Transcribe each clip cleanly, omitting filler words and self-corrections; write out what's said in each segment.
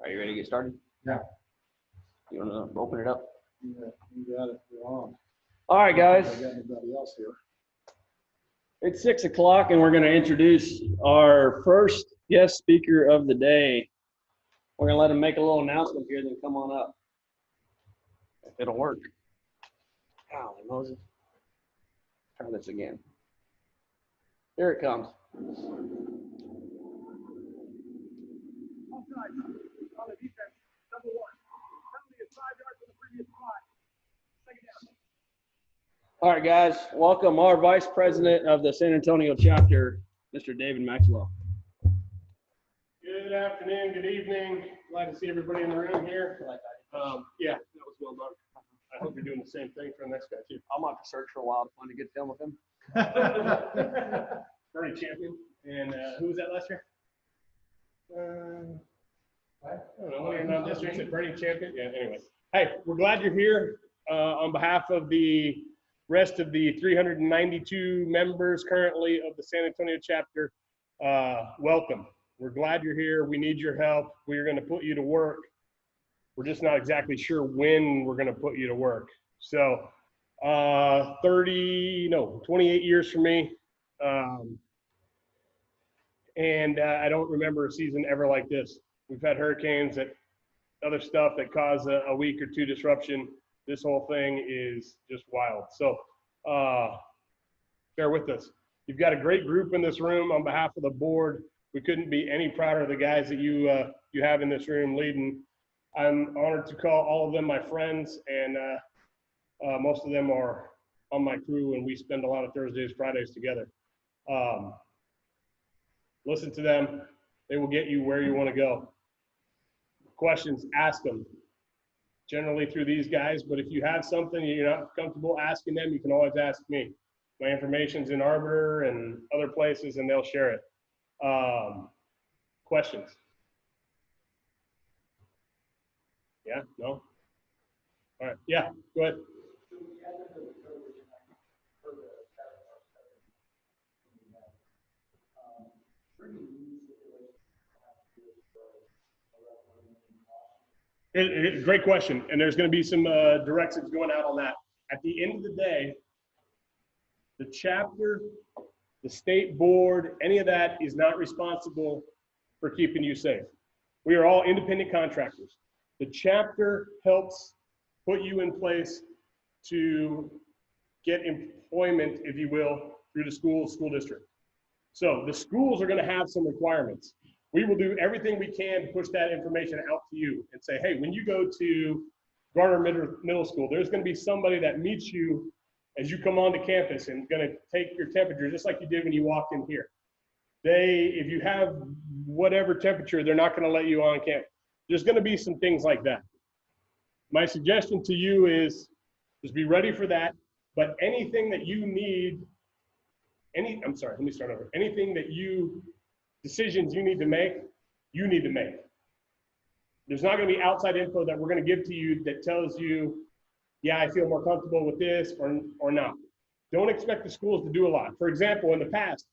Are you ready to get started? Yeah. You want to open it up? Yeah, you got it. You're on. All right, guys. I got anybody else here. It's 6 o'clock, and we're going to introduce our first guest speaker of the day. We're going to let him make a little announcement here, then come on up. It'll work. Golly, Moses. Try this again. Here it comes. Offside on the defense, number one. Penalty is 5 yards from the previous spot. Second down. All right, guys. Welcome our Vice President of the San Antonio chapter, Mr. David Maxwell. Good afternoon, good evening. Glad to see everybody in the room here. Yeah, that was well done. I hope you're doing the same thing for the next guy, too. I'm going to have to search for a while to find a good film of him. Bernie champion. And who was that last year? I don't know. One of your non-districts at Bernie champion. Yeah, anyway. Hey, we're glad you're here. On behalf of the rest of the 392 members currently of the San Antonio chapter, welcome. We're glad you're here. We need your help. We are going to put you to work. We're just not exactly sure when we're going to put you to work. So 28 years for me. And I don't remember a season ever like this. We've had hurricanes and other stuff that cause a week or two disruption. This whole thing is just wild. So bear with us. You've got a great group in this room. On behalf of the board, we couldn't be any prouder of the guys that you have in this room leading. I'm honored to call all of them my friends, and most of them are on my crew, and we spend a lot of Thursdays, Fridays together. Listen to them. They will get you where you want to go. Questions, ask them. Generally through these guys, but if you have something you're not comfortable asking them, you can always ask me. My information's in Arbiter and other places, and they'll share it. Questions? Yeah? No? All right. Yeah, go ahead. Great question, and there's going to be some directives going out on that. At the end of the day, the chapter, the state board, any of that is not responsible for keeping you safe. We are all independent contractors. The chapter helps put you in place to get employment, if you will, through the school district. So the schools are going to have some requirements. We will do everything we can to push that information out to you and say, hey, when you go to Garner Middle School, there's going to be somebody that meets you as you come onto campus and going to take your temperature, just like you did when you walked in here. If you have whatever temperature, they're not going to let you on campus. There's going to be some things like that. My suggestion to you is just be ready for that, but anything that you need, anything that decisions you need to make, you need to make. There's not going to be outside info that we're going to give to you that tells you, yeah, I feel more comfortable with this or not. Don't expect the schools to do a lot. For example, in the past,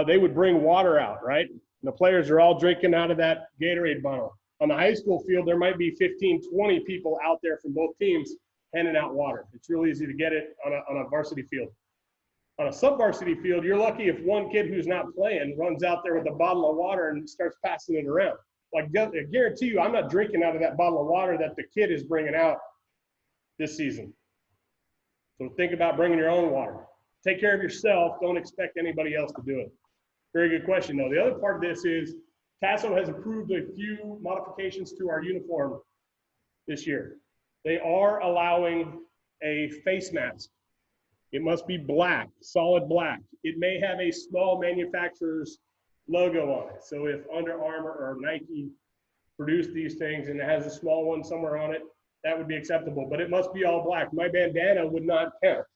they would bring water out, right? And the players are all drinking out of that Gatorade bottle. On the high school field, there might be 15, 20 people out there from both teams handing out water. It's real easy to get it on a varsity field. On a sub-varsity field, you're lucky if one kid who's not playing runs out there with a bottle of water and starts passing it around. Like, I guarantee you, I'm not drinking out of that bottle of water that the kid is bringing out this season. So think about bringing your own water. Take care of yourself. Don't expect anybody else to do it. Very good question, though. The other part of this is Taso has approved a few modifications to our uniform this year. They are allowing a face mask. It must be black, solid black. It may have a small manufacturer's logo on it. So if Under Armour or Nike produced these things and it has a small one somewhere on it, that would be acceptable. But it must be all black. My bandana would not count.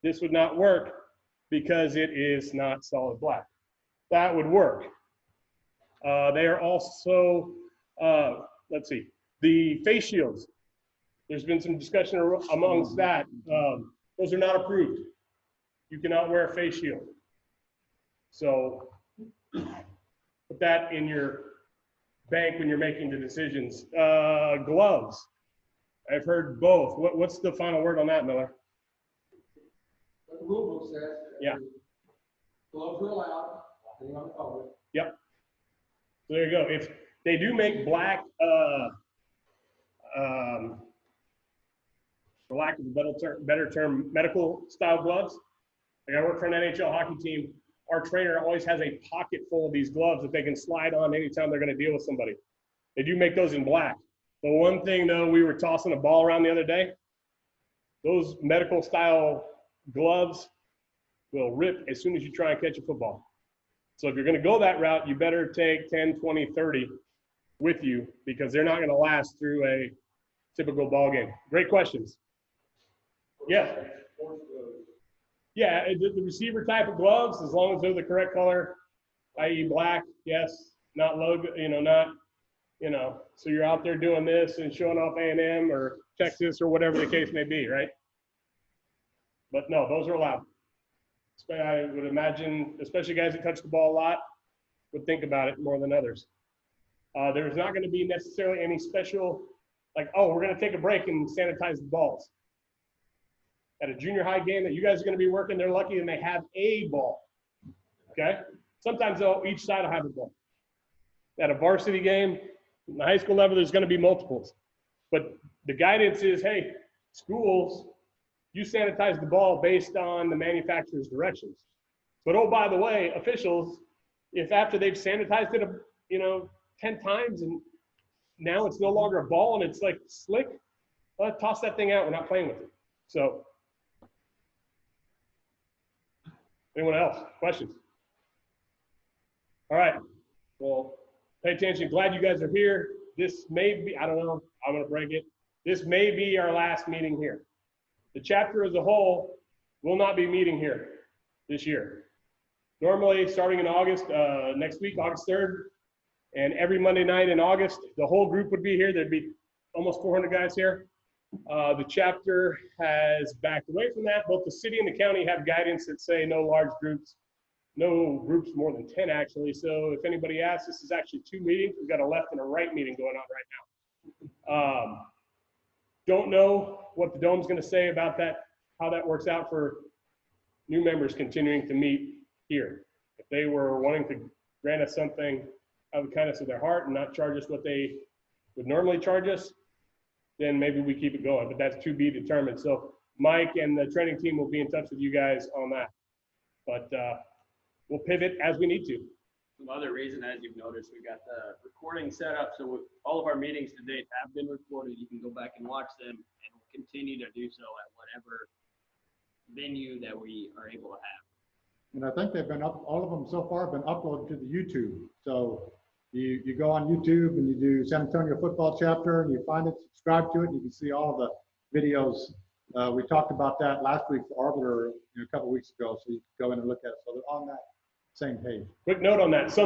This would not work because it is not solid black. That would work. They are also, let's see, the face shields. There's been some discussion amongst that. Those are not approved. You cannot wear a face shield. So put that in your bank when you're making the decisions. Gloves. I've heard both. What's the final word on that, Miller? What the rule book says. Yeah. Gloves are allowed, depending on the color. Yep. So there you go. If they do make black, for lack of a better term, medical style gloves. Like I work for an NHL hockey team. Our trainer always has a pocket full of these gloves that they can slide on anytime they're going to deal with somebody. They do make those in black. The one thing though, we were tossing a ball around the other day. Those medical style gloves will rip as soon as you try and catch a football. So if you're going to go that route, you better take 10, 20, 30 with you because they're not going to last through a typical ball game. Great questions. Yeah. Yeah, the receiver type of gloves, as long as they're the correct color, i.e. black, yes, not logo, so you're out there doing this and showing off A&M or Texas or whatever the case may be, right? But no, those are allowed. I would imagine, especially guys that touch the ball a lot, would think about it more than others. There's not going to be necessarily any special, like, oh, we're going to take a break and sanitize the balls. At a junior high game that you guys are going to be working, they're lucky and they have a ball, okay? Sometimes each side will have a ball. At a varsity game, in the high school level, there's going to be multiples. But the guidance is, hey, schools, you sanitize the ball based on the manufacturer's directions. But oh, by the way, officials, if after they've sanitized it, 10 times and now it's no longer a ball and it's like slick, well, toss that thing out. We're not playing with it. So, anyone else? Questions? All right. Well, pay attention. Glad you guys are here. This may be, I don't know, I'm going to break it. This may be our last meeting here. The chapter as a whole will not be meeting here this year. Normally, starting in August, next week, August 3rd, and every Monday night in August, the whole group would be here. There'd be almost 400 guys here. The chapter has backed away from that. Both the city and the county have guidance that say no large groups, no groups more than 10 actually. So if anybody asks, this is actually 2 meetings. We've got a left and a right meeting going on right now. Don't know what the Dome's going to say about that, how that works out for new members continuing to meet here. If they were wanting to grant us something out of the kindness of their heart and not charge us what they would normally charge us, then maybe we keep it going, but that's to be determined. So Mike and the training team will be in touch with you guys on that. But we'll pivot as we need to. Some other reason, as you've noticed, we've got the recording set up. So all of our meetings to date have been recorded. You can go back and watch them, and we'll continue to do so at whatever venue that we are able to have. And I think they've been up, all of them so far have been uploaded to the YouTube. So you go on YouTube and you do San Antonio football chapter and you find it, subscribe to it, and you can see all of the videos. We talked about that last week for Arbiter a couple of weeks ago, so you can go in and look at it. So they're on that same page. Quick note on that.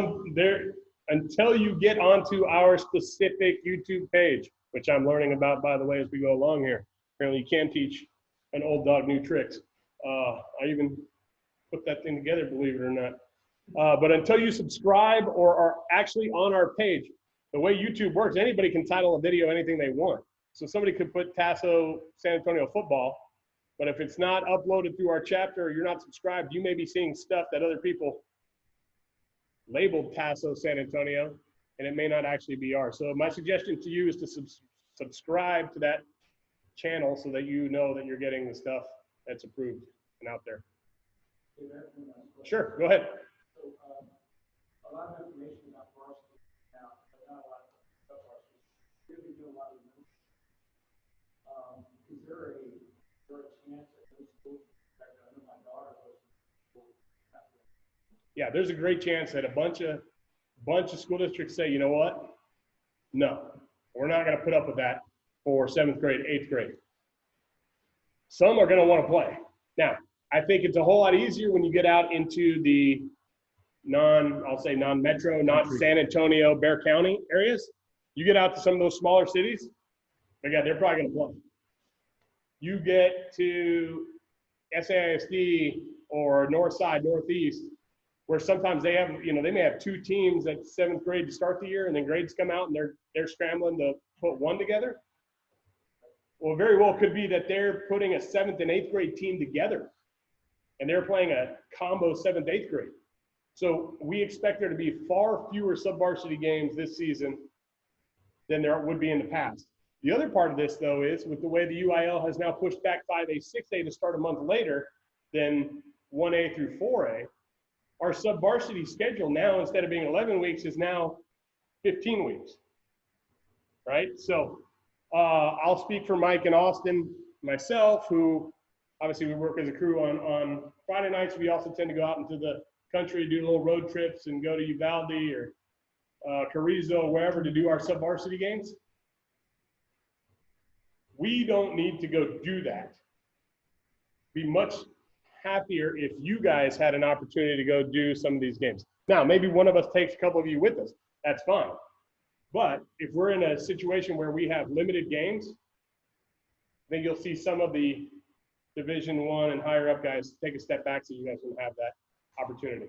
Until you get onto our specific YouTube page, which I'm learning about, by the way, as we go along here. Apparently you can teach an old dog new tricks. I even put that thing together, believe it or not. But until you subscribe or are actually on our page, the way YouTube works, anybody can title a video anything they want. So somebody could put Taso San Antonio football, but if it's not uploaded through our chapter or you're not subscribed, you may be seeing stuff that other people labeled Taso San Antonio, and it may not actually be ours. So my suggestion to you is to subscribe to that channel so that you know that you're getting the stuff that's approved and out there. Sure, go ahead. So, a lot of information about varsity now, but not a lot of stuff varsity. Really do a lot of them. Is there a chance that those schools, I know my daughter goes to school. Yeah, there's a great chance that a bunch of school districts say, you know what? No, we're not going to put up with that for 7th grade, 8th grade. Some are going to want to play. Now, I think it's a whole lot easier when you get out into the non-metro, not San Antonio, Bexar County areas. You get out to some of those smaller cities, they're probably going to play. You get to SAISD or North Side, Northeast, where sometimes they have, they may have two teams at 7th grade to start the year, and then grades come out and they're scrambling to put one together. Well, very well could be that they're putting a 7th and 8th grade team together, and they're playing a combo 7th, 8th grade. So we expect there to be far fewer sub-varsity games this season than there would be in the past. The other part of this, though, is with the way the UIL has now pushed back 5A, 6A to start a month later than 1A through 4A, our sub-varsity schedule now, instead of being 11 weeks, is now 15 weeks, right? So I'll speak for Mike and Austin, myself, who obviously we work as a crew on Friday nights. We also tend to go out into the country, do little road trips, and go to Uvalde or Carrizo, wherever, to do our sub-varsity games. We don't need to go do that. Be much happier if you guys had an opportunity to go do some of these games. Now, maybe one of us takes a couple of you with us. That's fine. But if we're in a situation where we have limited games, then you'll see some of the Division I and higher up guys take a step back so you guys can have that opportunity.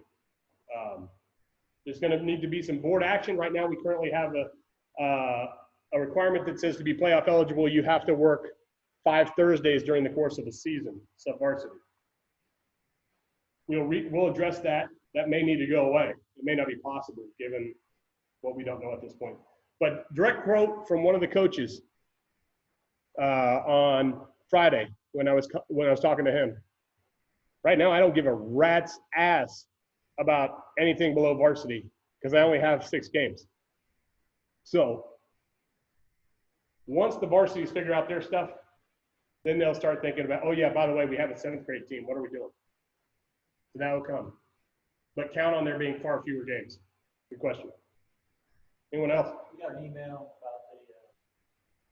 There's going to need to be some board action. Right now, we currently have a requirement that says to be playoff eligible, you have to work 5 Thursdays during the course of a season, sub-varsity. We'll address that. That may need to go away. It may not be possible given what we don't know at this point. But direct quote from one of the coaches on Friday when I was talking to him. Right now, I don't give a rat's ass about anything below varsity because I only have 6 games. So once the varsities figure out their stuff, then they'll start thinking about, oh yeah, by the way, we have a 7th grade team. What are we doing? So that will come. But count on there being far fewer games. Good question. Anyone else? We got an email about the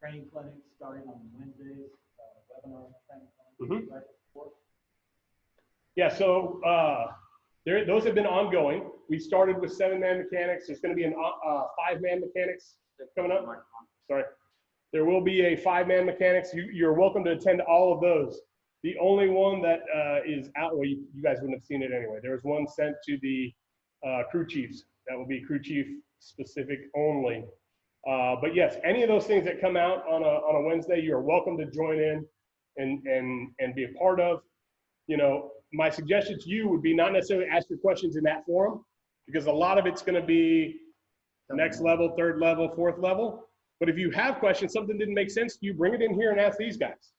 training clinics starting on Wednesdays, webinar training clinics. Mm-hmm. Right before. Yeah, so those have been ongoing. We started with 7-man mechanics. There's going to be a 5-man mechanics coming up. Sorry. There will be a 5-man mechanics. You're welcome to attend all of those. The only one that is out, well, you guys wouldn't have seen it anyway. There was one sent to the crew chiefs. That will be crew chief specific only. But yes, any of those things that come out on a Wednesday, you are welcome to join in and be a part of. My suggestion to you would be not necessarily ask your questions in that forum, because a lot of it's going to be next level, 3rd level, 4th level. But if you have questions, something didn't make sense to you, bring it in here and ask these guys.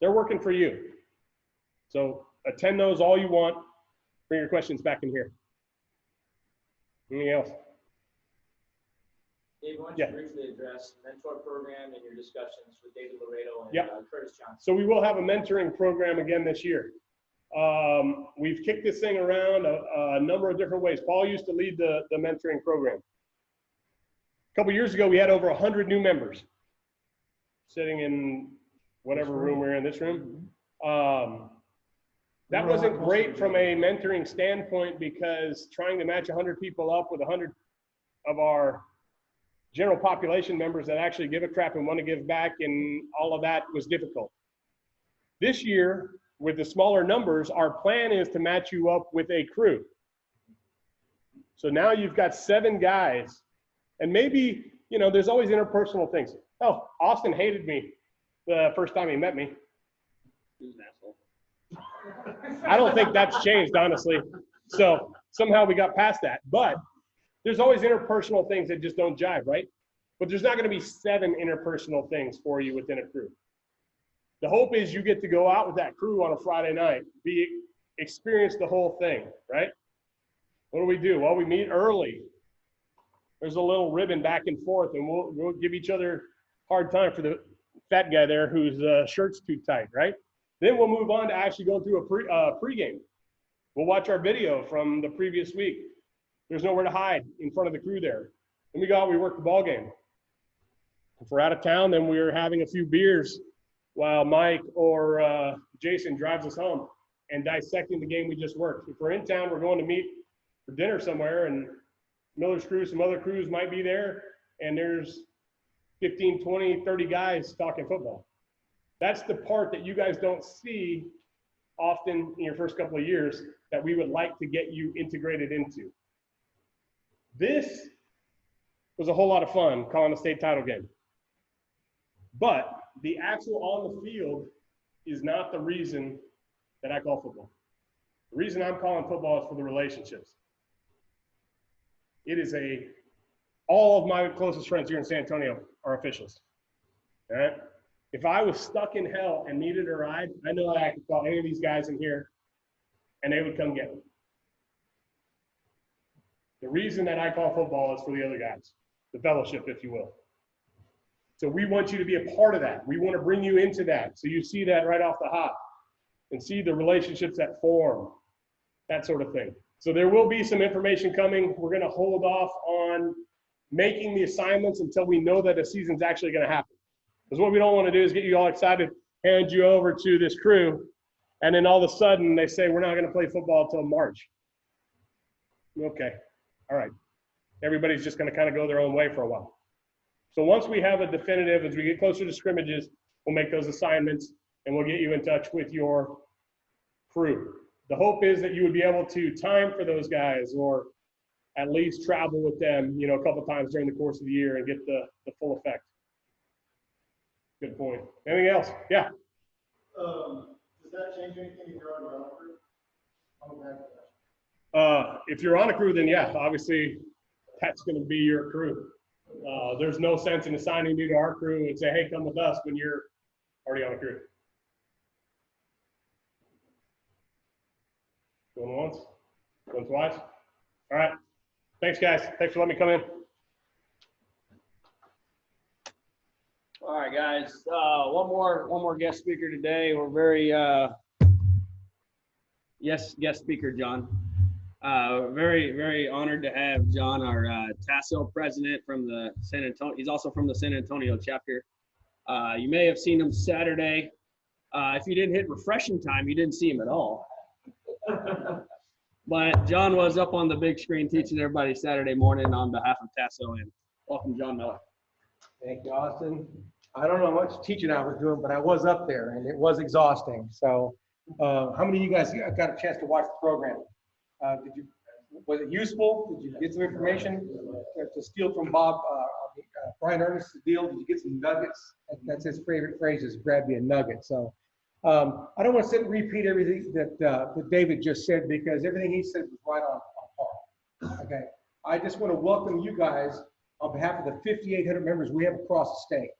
They're working for you. So attend those all you want. Bring your questions back in here. Anything else? Dave, why don't you briefly address mentor program and your discussions with David Laredo and Curtis Johnson? So we will have a mentoring program again this year. We've kicked this thing around a number of different ways. Paul used to lead the mentoring program. A couple years ago, we had over 100 new members sitting in whatever room we're in, this room. That wasn't great from a mentoring standpoint because trying to match 100 people up with 100 of our general population members that actually give a crap and want to give back and all of that was difficult. This year, with the smaller numbers, our plan is to match you up with a crew. So now you've got 7 guys, and maybe, there's always interpersonal things. Oh, Austin hated me the first time he met me. He's an asshole. I don't think that's changed, honestly. So somehow we got past that. But there's always interpersonal things that just don't jive, right? But there's not going to be 7 interpersonal things for you within a crew. The hope is you get to go out with that crew on a Friday night, experience the whole thing, right? What do we do? Well, we meet early. There's a little ribbon back and forth, and we'll give each other hard time for the fat guy there whose shirt's too tight, right? Then we'll move on to actually going through a pregame. We'll watch our video from the previous week. There's nowhere to hide in front of the crew there. Then we go out, we work the ball game. If we're out of town, then we're having a few beers while Mike or Jason drives us home and dissecting the game we just worked. If we're in town, we're going to meet for dinner somewhere, and Miller's crew, some other crews might be there, and there's 15, 20, 30 guys talking football. That's the part that you guys don't see often in your first couple of years that we would like to get you integrated into. This was a whole lot of fun calling a state title game. But the actual on the field is not the reason that I call football. The reason I'm calling football is for the relationships. It is all of my closest friends here in San Antonio are officials. All right? If I was stuck in hell and needed a ride, I know that I could call any of these guys in here and they would come get me. The reason that I call football is for the other guys, the fellowship, if you will. So we want you to be a part of that. We want to bring you into that. So you see that right off the hop and see the relationships that form, that sort of thing. So there will be some information coming. We're going to hold off on making the assignments until we know that the season's actually going to happen. Because what we don't want to do is get you all excited, hand you over to this crew, and then all of a sudden they say, we're not going to play football until March. Okay, all right. Everybody's just going to kind of go their own way for a while. So once we have a definitive, as we get closer to scrimmages, we'll make those assignments and we'll get you in touch with your crew. The hope is that you would be able to time for those guys or at least travel with them, you know, a couple times during the course of the year and get the full effect. Good point. Anything else? Yeah. Does that change anything if you're on your own crew? If you're on a crew, then yeah, obviously that's going to be your crew. There's no sense in assigning you to our crew and say, hey, come with us when you're already on a crew. Going once, going twice. All right. Thanks, guys. Thanks for letting me come in. All right, guys. One more guest speaker today. We're very guest speaker John. Very honored to have John, our Taso president from the San Antonio. He's also from the San Antonio chapter. You may have seen him Saturday. If you didn't hit refreshing time, you didn't see him at all. But John was up on the big screen teaching everybody Saturday morning on behalf of Taso. And welcome, John Miller. Thank you, Austin. I don't know how much teaching I was doing, but I was up there and it was exhausting. So how many of you guys got a chance to watch the program? Was it useful? Did you get some information to steal from Bob, Brian Ernest's deal? Did you get some nuggets? That's his favorite phrase, is grab you a nugget. So I don't want to sit and repeat everything that David just said, because everything he said was right on par. Okay. I just want to welcome you guys on behalf of the 5,800 members we have across the state.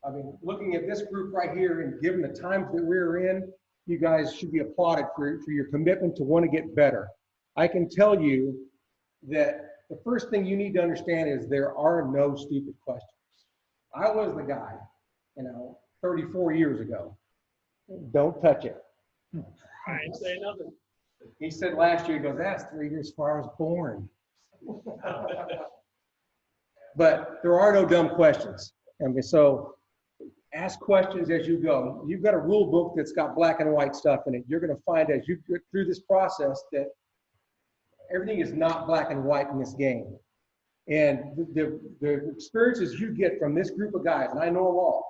I mean, looking at this group right here and given the times that we're in, you guys should be applauded for your commitment to want to get better. I can tell you that the first thing you need to understand is there are no stupid questions. I was the guy, 34 years ago. Don't touch it. I ain't saying nothing. He said last year, he goes, that's 3 years before I was born. But there are no dumb questions. And so ask questions as you go. You've got a rule book that's got black and white stuff in it. You're going to find as you go through this process that everything is not black and white in this game. And the experiences you get from this group of guys, and I know them all,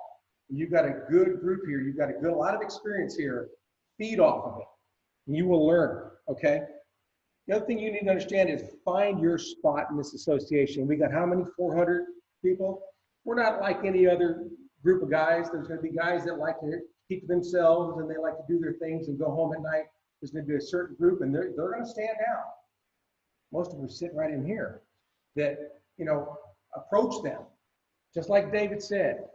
you've got a good group here, you've got a lot of experience here, feed off of it, and you will learn, okay? The other thing you need to understand is find your spot in this association. We got how many? 400 people? We're not like any other group of guys. There's going to be guys that like to keep to themselves and they like to do their things and go home at night. There's going to be a certain group and they're going to stand out. Most of them are sitting right in here. That, approach them. Just like David said,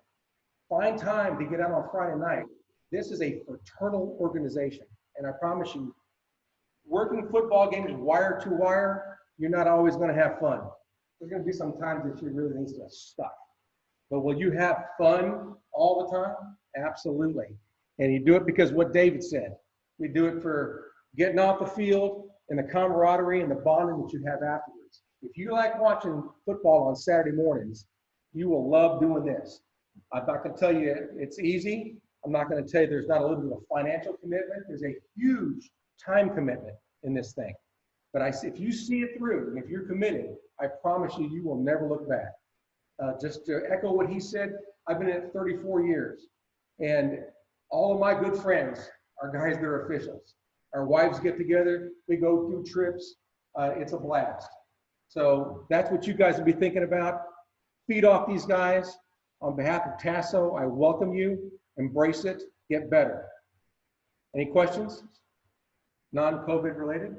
find time to get out on Friday night. This is a fraternal organization. And I promise you, working football games wire to wire, you're not always going to have fun. There's going to be some times that you really need to stop. But will you have fun all the time? Absolutely. And you do it because what David said. We do it for getting off the field and the camaraderie and the bonding that you have afterwards. If you like watching football on Saturday mornings, you will love doing this. I'm not going to tell you it's easy. I'm not going to tell you there's not a little bit of financial commitment. There's a huge time commitment in this thing. But if you see it through and if you're committed, I promise you, you will never look back. Just to echo what he said, I've been in it 34 years. And all of my good friends our guys that are officials. Our wives get together, we go do trips. It's a blast. So that's what you guys will be thinking about. Feed off these guys. On behalf of Taso, I welcome you. Embrace it. Get better. Any questions? Non-COVID related?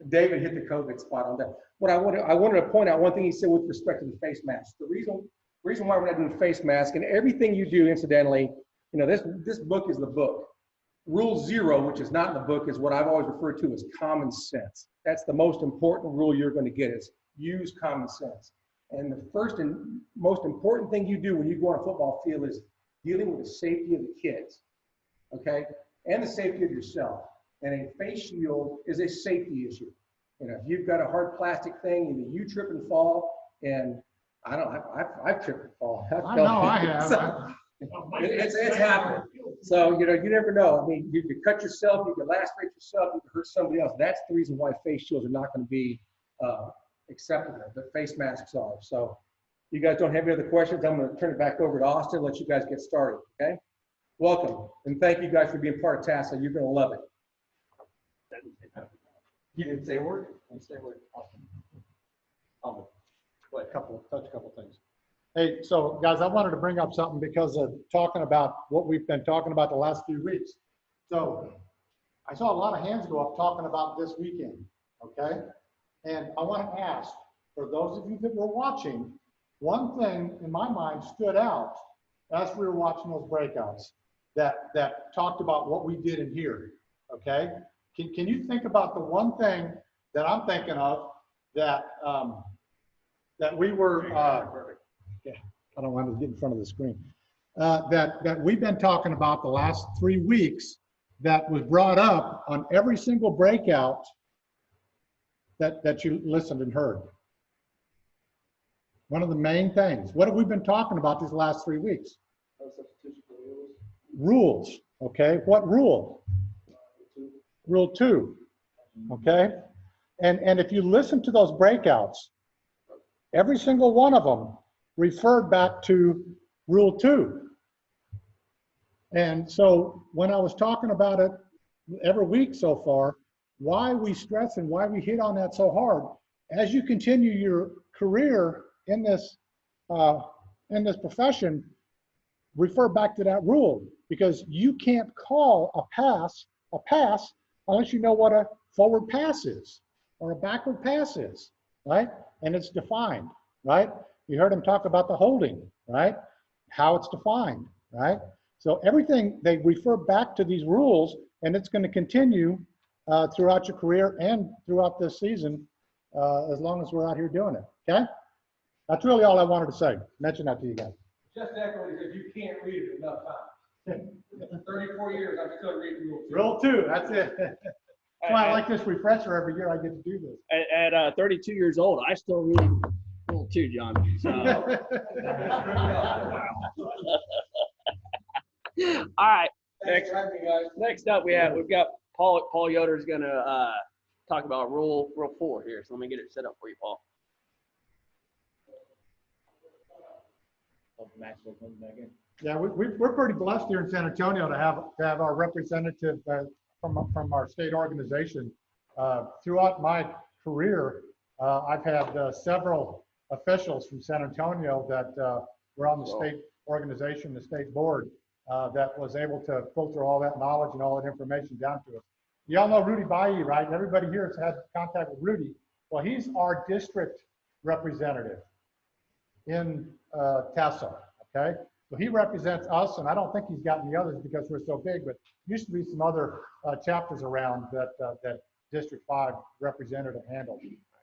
David hit the COVID spot on that. What I wanted to point out one thing he said with respect to the face mask. The reason why we're not doing face mask, and everything you do, incidentally, you know, this book is the book. Rule 0, which is not in the book, is what I've always referred to as common sense. That's the most important rule you're going to get, is use common sense. And the first and most important thing you do when you go on a football field is dealing with the safety of the kids, okay, and the safety of yourself. And a face shield is a safety issue. You know, if you've got a hard plastic thing, either you trip and fall, and I've tripped and fall. I know I have. So, it's happened. So, you know, you never know. I mean, you could cut yourself, you could lacerate yourself, you could hurt somebody else. That's the reason why face shields are not going to be acceptable, but face masks are. So, you guys don't have any other questions? I'm going to turn it back over to Austin, let you guys get started, okay? Welcome, and thank you guys for being part of Taso. You're going to love it. You didn't say a word? I didn't say a word. Awesome. Touch a couple things. Hey, so guys, I wanted to bring up something because of talking about what we've been talking about the last few weeks. So I saw a lot of hands go up talking about this weekend, okay? And I want to ask, for those of you that were watching, one thing in my mind stood out as we were watching those breakouts that talked about what we did in here, okay? Can you think about the one thing that I'm thinking of that that we were, yeah, I don't want to get in front of the screen, that we've been talking about the last 3 weeks that was brought up on every single breakout that you listened and heard? One of the main things. What have we been talking about these last 3 weeks? Rules, okay? What rule? Rule 2, okay? And if you listen to those breakouts, every single one of them referred back to Rule 2. And so when I was talking about it every week so far, why we stress and why we hit on that so hard, as you continue your career in this profession, refer back to that rule, because you can't call a pass unless you know what a forward pass is or a backward pass is, right? And it's defined, right? You heard him talk about the holding, right? How it's defined, right? So everything, they refer back to these rules, and it's going to continue throughout your career and throughout this season, as long as we're out here doing it, okay? That's really all I wanted to say. Mention that to you guys. Just echo it, because you can't read it enough times. 34 years, I'm still reading Rule 2. Rule 2, that's it. That's why I like this refresher every year I get to do this. At 32 years old, I still read Rule 2, John. So. All right. Next up, we've got Paul Yoder is going to talk about Rule 4 here. So let me get it set up for you, Paul. Maxwell comes back in. Yeah, we're pretty blessed here in San Antonio to have our representative from our state organization. Throughout my career, I've had several officials from San Antonio that were on the state organization, the state board, that was able to filter all that knowledge and all that information down to us. You all know Rudy Bailly, right? Everybody here has had contact with Rudy. Well, he's our district representative in Taso, okay? So he represents us, and I don't think he's gotten the others because we're so big, but used to be some other chapters around that District 5 representative handled.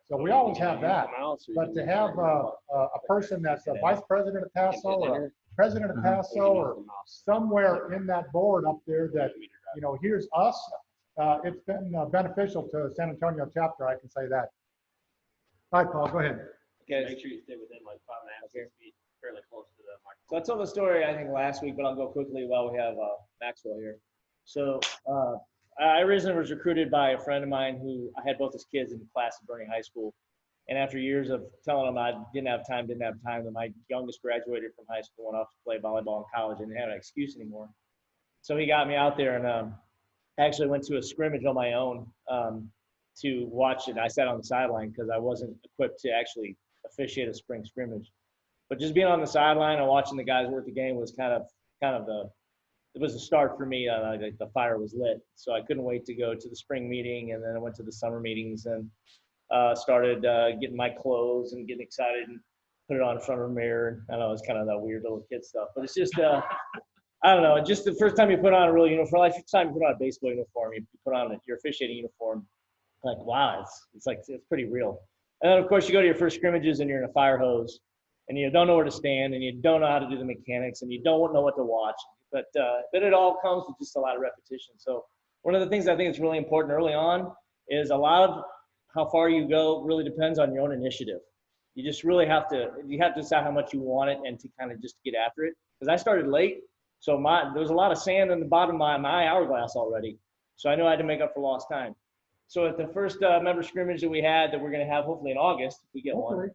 So we always have that, but to have a person that's a vice president of Taso or a president of Taso or somewhere in that board up there that, you know, here's us, it's been beneficial to San Antonio chapter, I can say that. All right, Paul, go ahead. Okay. Make sure you stay within like 5.5 6 feet, fairly close to the microphone. So I told the story, I think, last week, but I'll go quickly while we have Maxwell here. So I originally was recruited by a friend of mine who I had both his kids in the class at Bernie High School. And after years of telling him I didn't have time, then my youngest graduated from high school, went off to play volleyball in college, and didn't have an excuse anymore. So he got me out there, and actually went to a scrimmage on my own to watch it. I sat on the sideline because I wasn't equipped to actually officiate a spring scrimmage. But just being on the sideline and watching the guys work the game was kind of it was a start for me. Like the fire was lit, so I couldn't wait to go to the spring meeting, and then I went to the summer meetings and started getting my clothes and getting excited and put it on in front of a mirror. I know it's kind of that weird little kid stuff, but it's just I don't know, just the first time you put on a real uniform, like first time you put on a baseball uniform, you put on your officiating uniform, like wow, it's pretty real. And then of course you go to your first scrimmages and you're in a fire hose, and you don't know where to stand, and you don't know how to do the mechanics, and you don't know what to watch. But it all comes with just a lot of repetition. So one of the things I think is really important early on is a lot of how far you go really depends on your own initiative. You just really have to decide how much you want it and to kind of just get after it. Because I started late, so there was a lot of sand in the bottom of my hourglass already. So I knew I had to make up for lost time. So at the first member scrimmage that we had, that we're going to have hopefully in August, if we get one,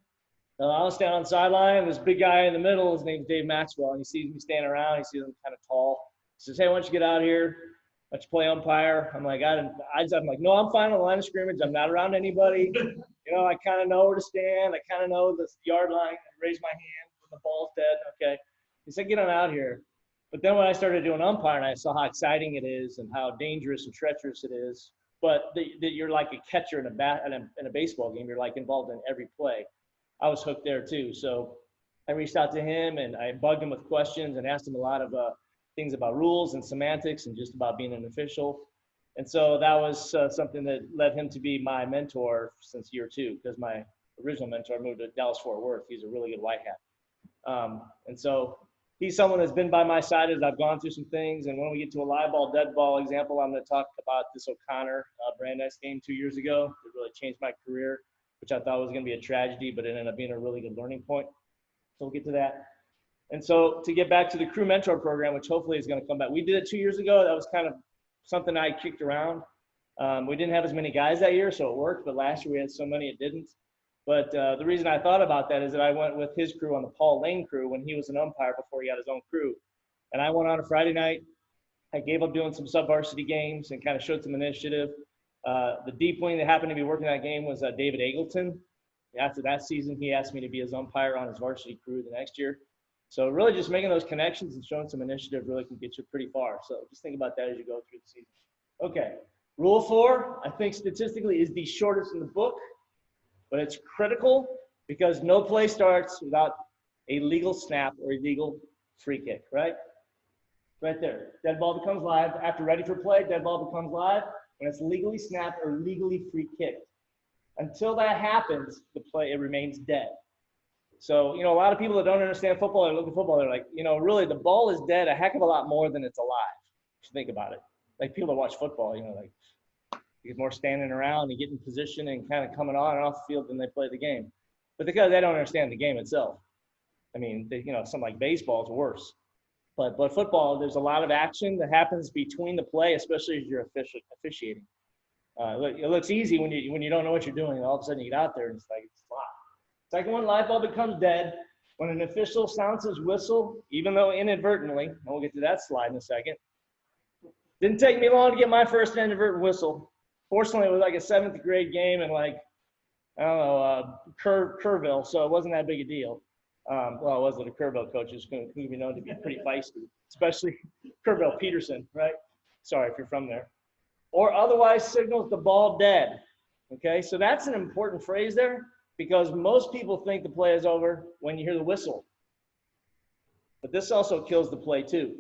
I was standing on the sideline. This big guy in the middle, his name's Dave Maxwell, and he sees me standing around. He sees I'm kind of tall. He says, "Hey, why don't you get out here? Why don't you play umpire?" I'm like, I'm like, no, I'm fine on the line of scrimmage. I'm not around anybody. You know, I kind of know where to stand. I kind of know the yard line. I raise my hand when the ball's dead. Okay. He said, "Get on out here." But then when I started doing umpire and I saw how exciting it is and how dangerous and treacherous it is, but that you're like a catcher in a baseball game. You're like involved in every play. I was hooked there too. So I reached out to him and I bugged him with questions and asked him a lot of things about rules and semantics and just about being an official. And so that was something that led him to be my mentor since year 2, because my original mentor moved to Dallas-Fort Worth. He's a really good white hat. And so he's someone that's been by my side as I've gone through some things. And when we get to a live ball, dead ball example, I'm going to talk about this O'Connor Brandeis game 2 years ago. It really changed my career, which I thought was going to be a tragedy, but it ended up being a really good learning point. So we'll get to that. And so to get back to the crew mentor program, which hopefully is going to come back. We did it 2 years ago. That was kind of something I kicked around. We didn't have as many guys that year, so it worked. But last year we had so many it didn't. But the reason I thought about that is that I went with his crew on the Paul Lane crew when he was an umpire before he had his own crew. And I went on a Friday night. I gave up doing some sub-varsity games and kind of showed some initiative. The deep wing that happened to be working that game was David Eagleton. After that season, he asked me to be his umpire on his varsity crew the next year. So really just making those connections and showing some initiative really can get you pretty far. So just think about that as you go through the season. Okay, rule 4, I think statistically is the shortest in the book, but it's critical because no play starts without a legal snap or a legal free kick, right? Right there. Dead ball becomes live. After ready for play, dead ball becomes live when it's legally snapped or legally free kicked. Until that happens, the play, it remains dead. So, a lot of people that don't understand football, they look at football, they're like, really the ball is dead a heck of a lot more than it's alive. Just think about it. Like people that watch football, like you get more standing around and get in position and kind of coming on and off the field than they play the game. But because they don't understand the game itself. I mean, something like baseball is worse. But football, there's a lot of action that happens between the play, especially as you're officiating. It looks easy when you don't know what you're doing. All of a sudden you get out there and it's live. Second one, live ball becomes dead when an official sounds his whistle, even though inadvertently, and we'll get to that slide in a second. Didn't take me long to get my first inadvertent whistle. Fortunately, it was like a 7th grade game in Kerrville, so it wasn't that big a deal. Well, it wasn't a Kerrville coach. Who's going to be known to be pretty feisty, especially Kerrville Peterson, right? Sorry if you're from there. Or otherwise signals the ball dead. Okay, so that's an important phrase there because most people think the play is over when you hear the whistle. But this also kills the play too.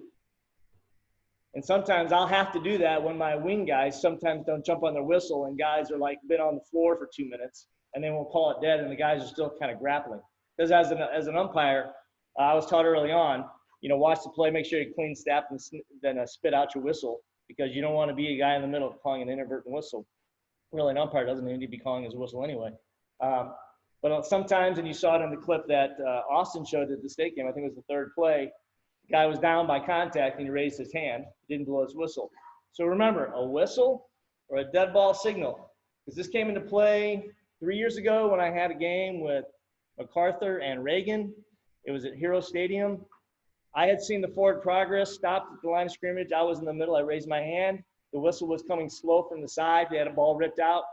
And sometimes I'll have to do that when my wing guys sometimes don't jump on their whistle and guys are like been on the floor for 2 minutes and then we'll call it dead and the guys are still kind of grappling. Because as an umpire, I was taught early on, watch the play, make sure you clean snap and then spit out your whistle because you don't want to be a guy in the middle calling an inadvertent whistle. Really, an umpire doesn't need to be calling his whistle anyway. But sometimes, and you saw it in the clip that Austin showed at the state game, I think it was the 3rd play, the guy was down by contact and he raised his hand, didn't blow his whistle. So remember, a whistle or a dead ball signal, because this came into play 3 years ago when I had a game with MacArthur and Reagan. It was at Hero Stadium. I had seen the forward progress, stopped at the line of scrimmage. I was in the middle. I raised my hand. The whistle was coming slow from the side. They had a ball ripped out.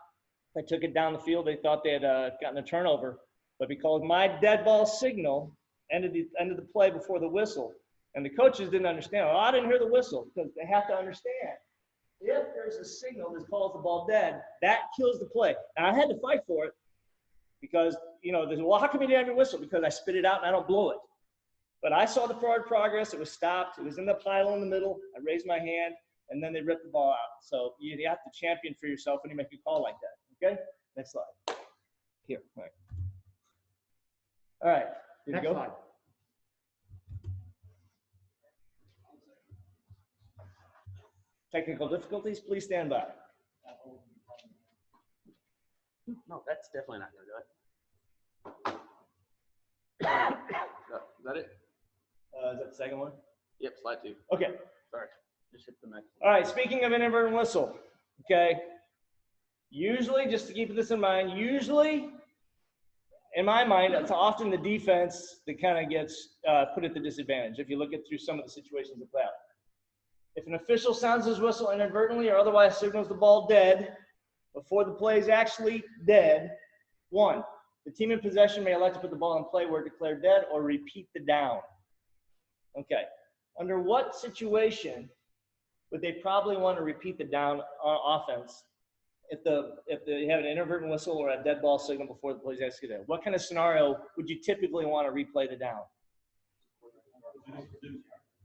I took it down the field. They thought they had gotten a turnover. But because my dead ball signal ended the play before the whistle, and the coaches didn't understand. Oh, I didn't hear the whistle, because they have to understand. If there's a signal that calls the ball dead, that kills the play. And I had to fight for it because, you know, well, how come you didn't have your whistle? Because I spit it out and I don't blow it. But I saw the forward progress. It was stopped. It was in the pile in the middle. I raised my hand, and then they ripped the ball out. So you have to champion for yourself when you make a call like that. Okay? Next slide. Here. All right. All right. Did Next you go? slide. Technical difficulties, please stand by. No, that's definitely not gonna do it. Is that it? Is that the second one? Yep, slide 2. Okay. Sorry, just hit the next. All right, speaking of inadvertent whistle, okay, usually, just to keep this in mind, usually, in my mind, it's often the defense that kind of gets put at the disadvantage if you look at through some of the situations that play out. If an official sounds his whistle inadvertently or otherwise signals the ball dead before the play is actually dead, 1, the team in possession may elect to put the ball in play where declared dead or repeat the down. Okay. Under what situation would they probably want to repeat the down offense if they have an inadvertent whistle or a dead ball signal before the play is executed? What kind of scenario would you typically want to replay the down?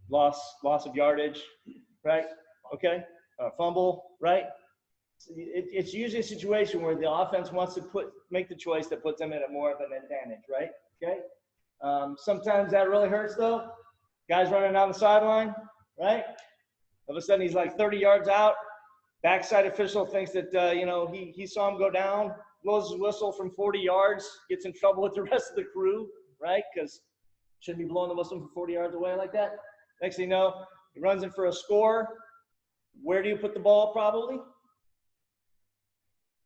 Loss of yardage, right? Okay. Fumble, right? It's usually a situation where the offense wants to make the choice that puts them at more of an advantage, right? Okay. Sometimes that really hurts though. Guy's running down the sideline, right? All of a sudden he's like 30 yards out. Backside official thinks that he saw him go down, blows his whistle from 40 yards, gets in trouble with the rest of the crew, right? Because shouldn't be blowing the whistle from 40 yards away like that. Next thing you know, he runs in for a score. Where do you put the ball probably?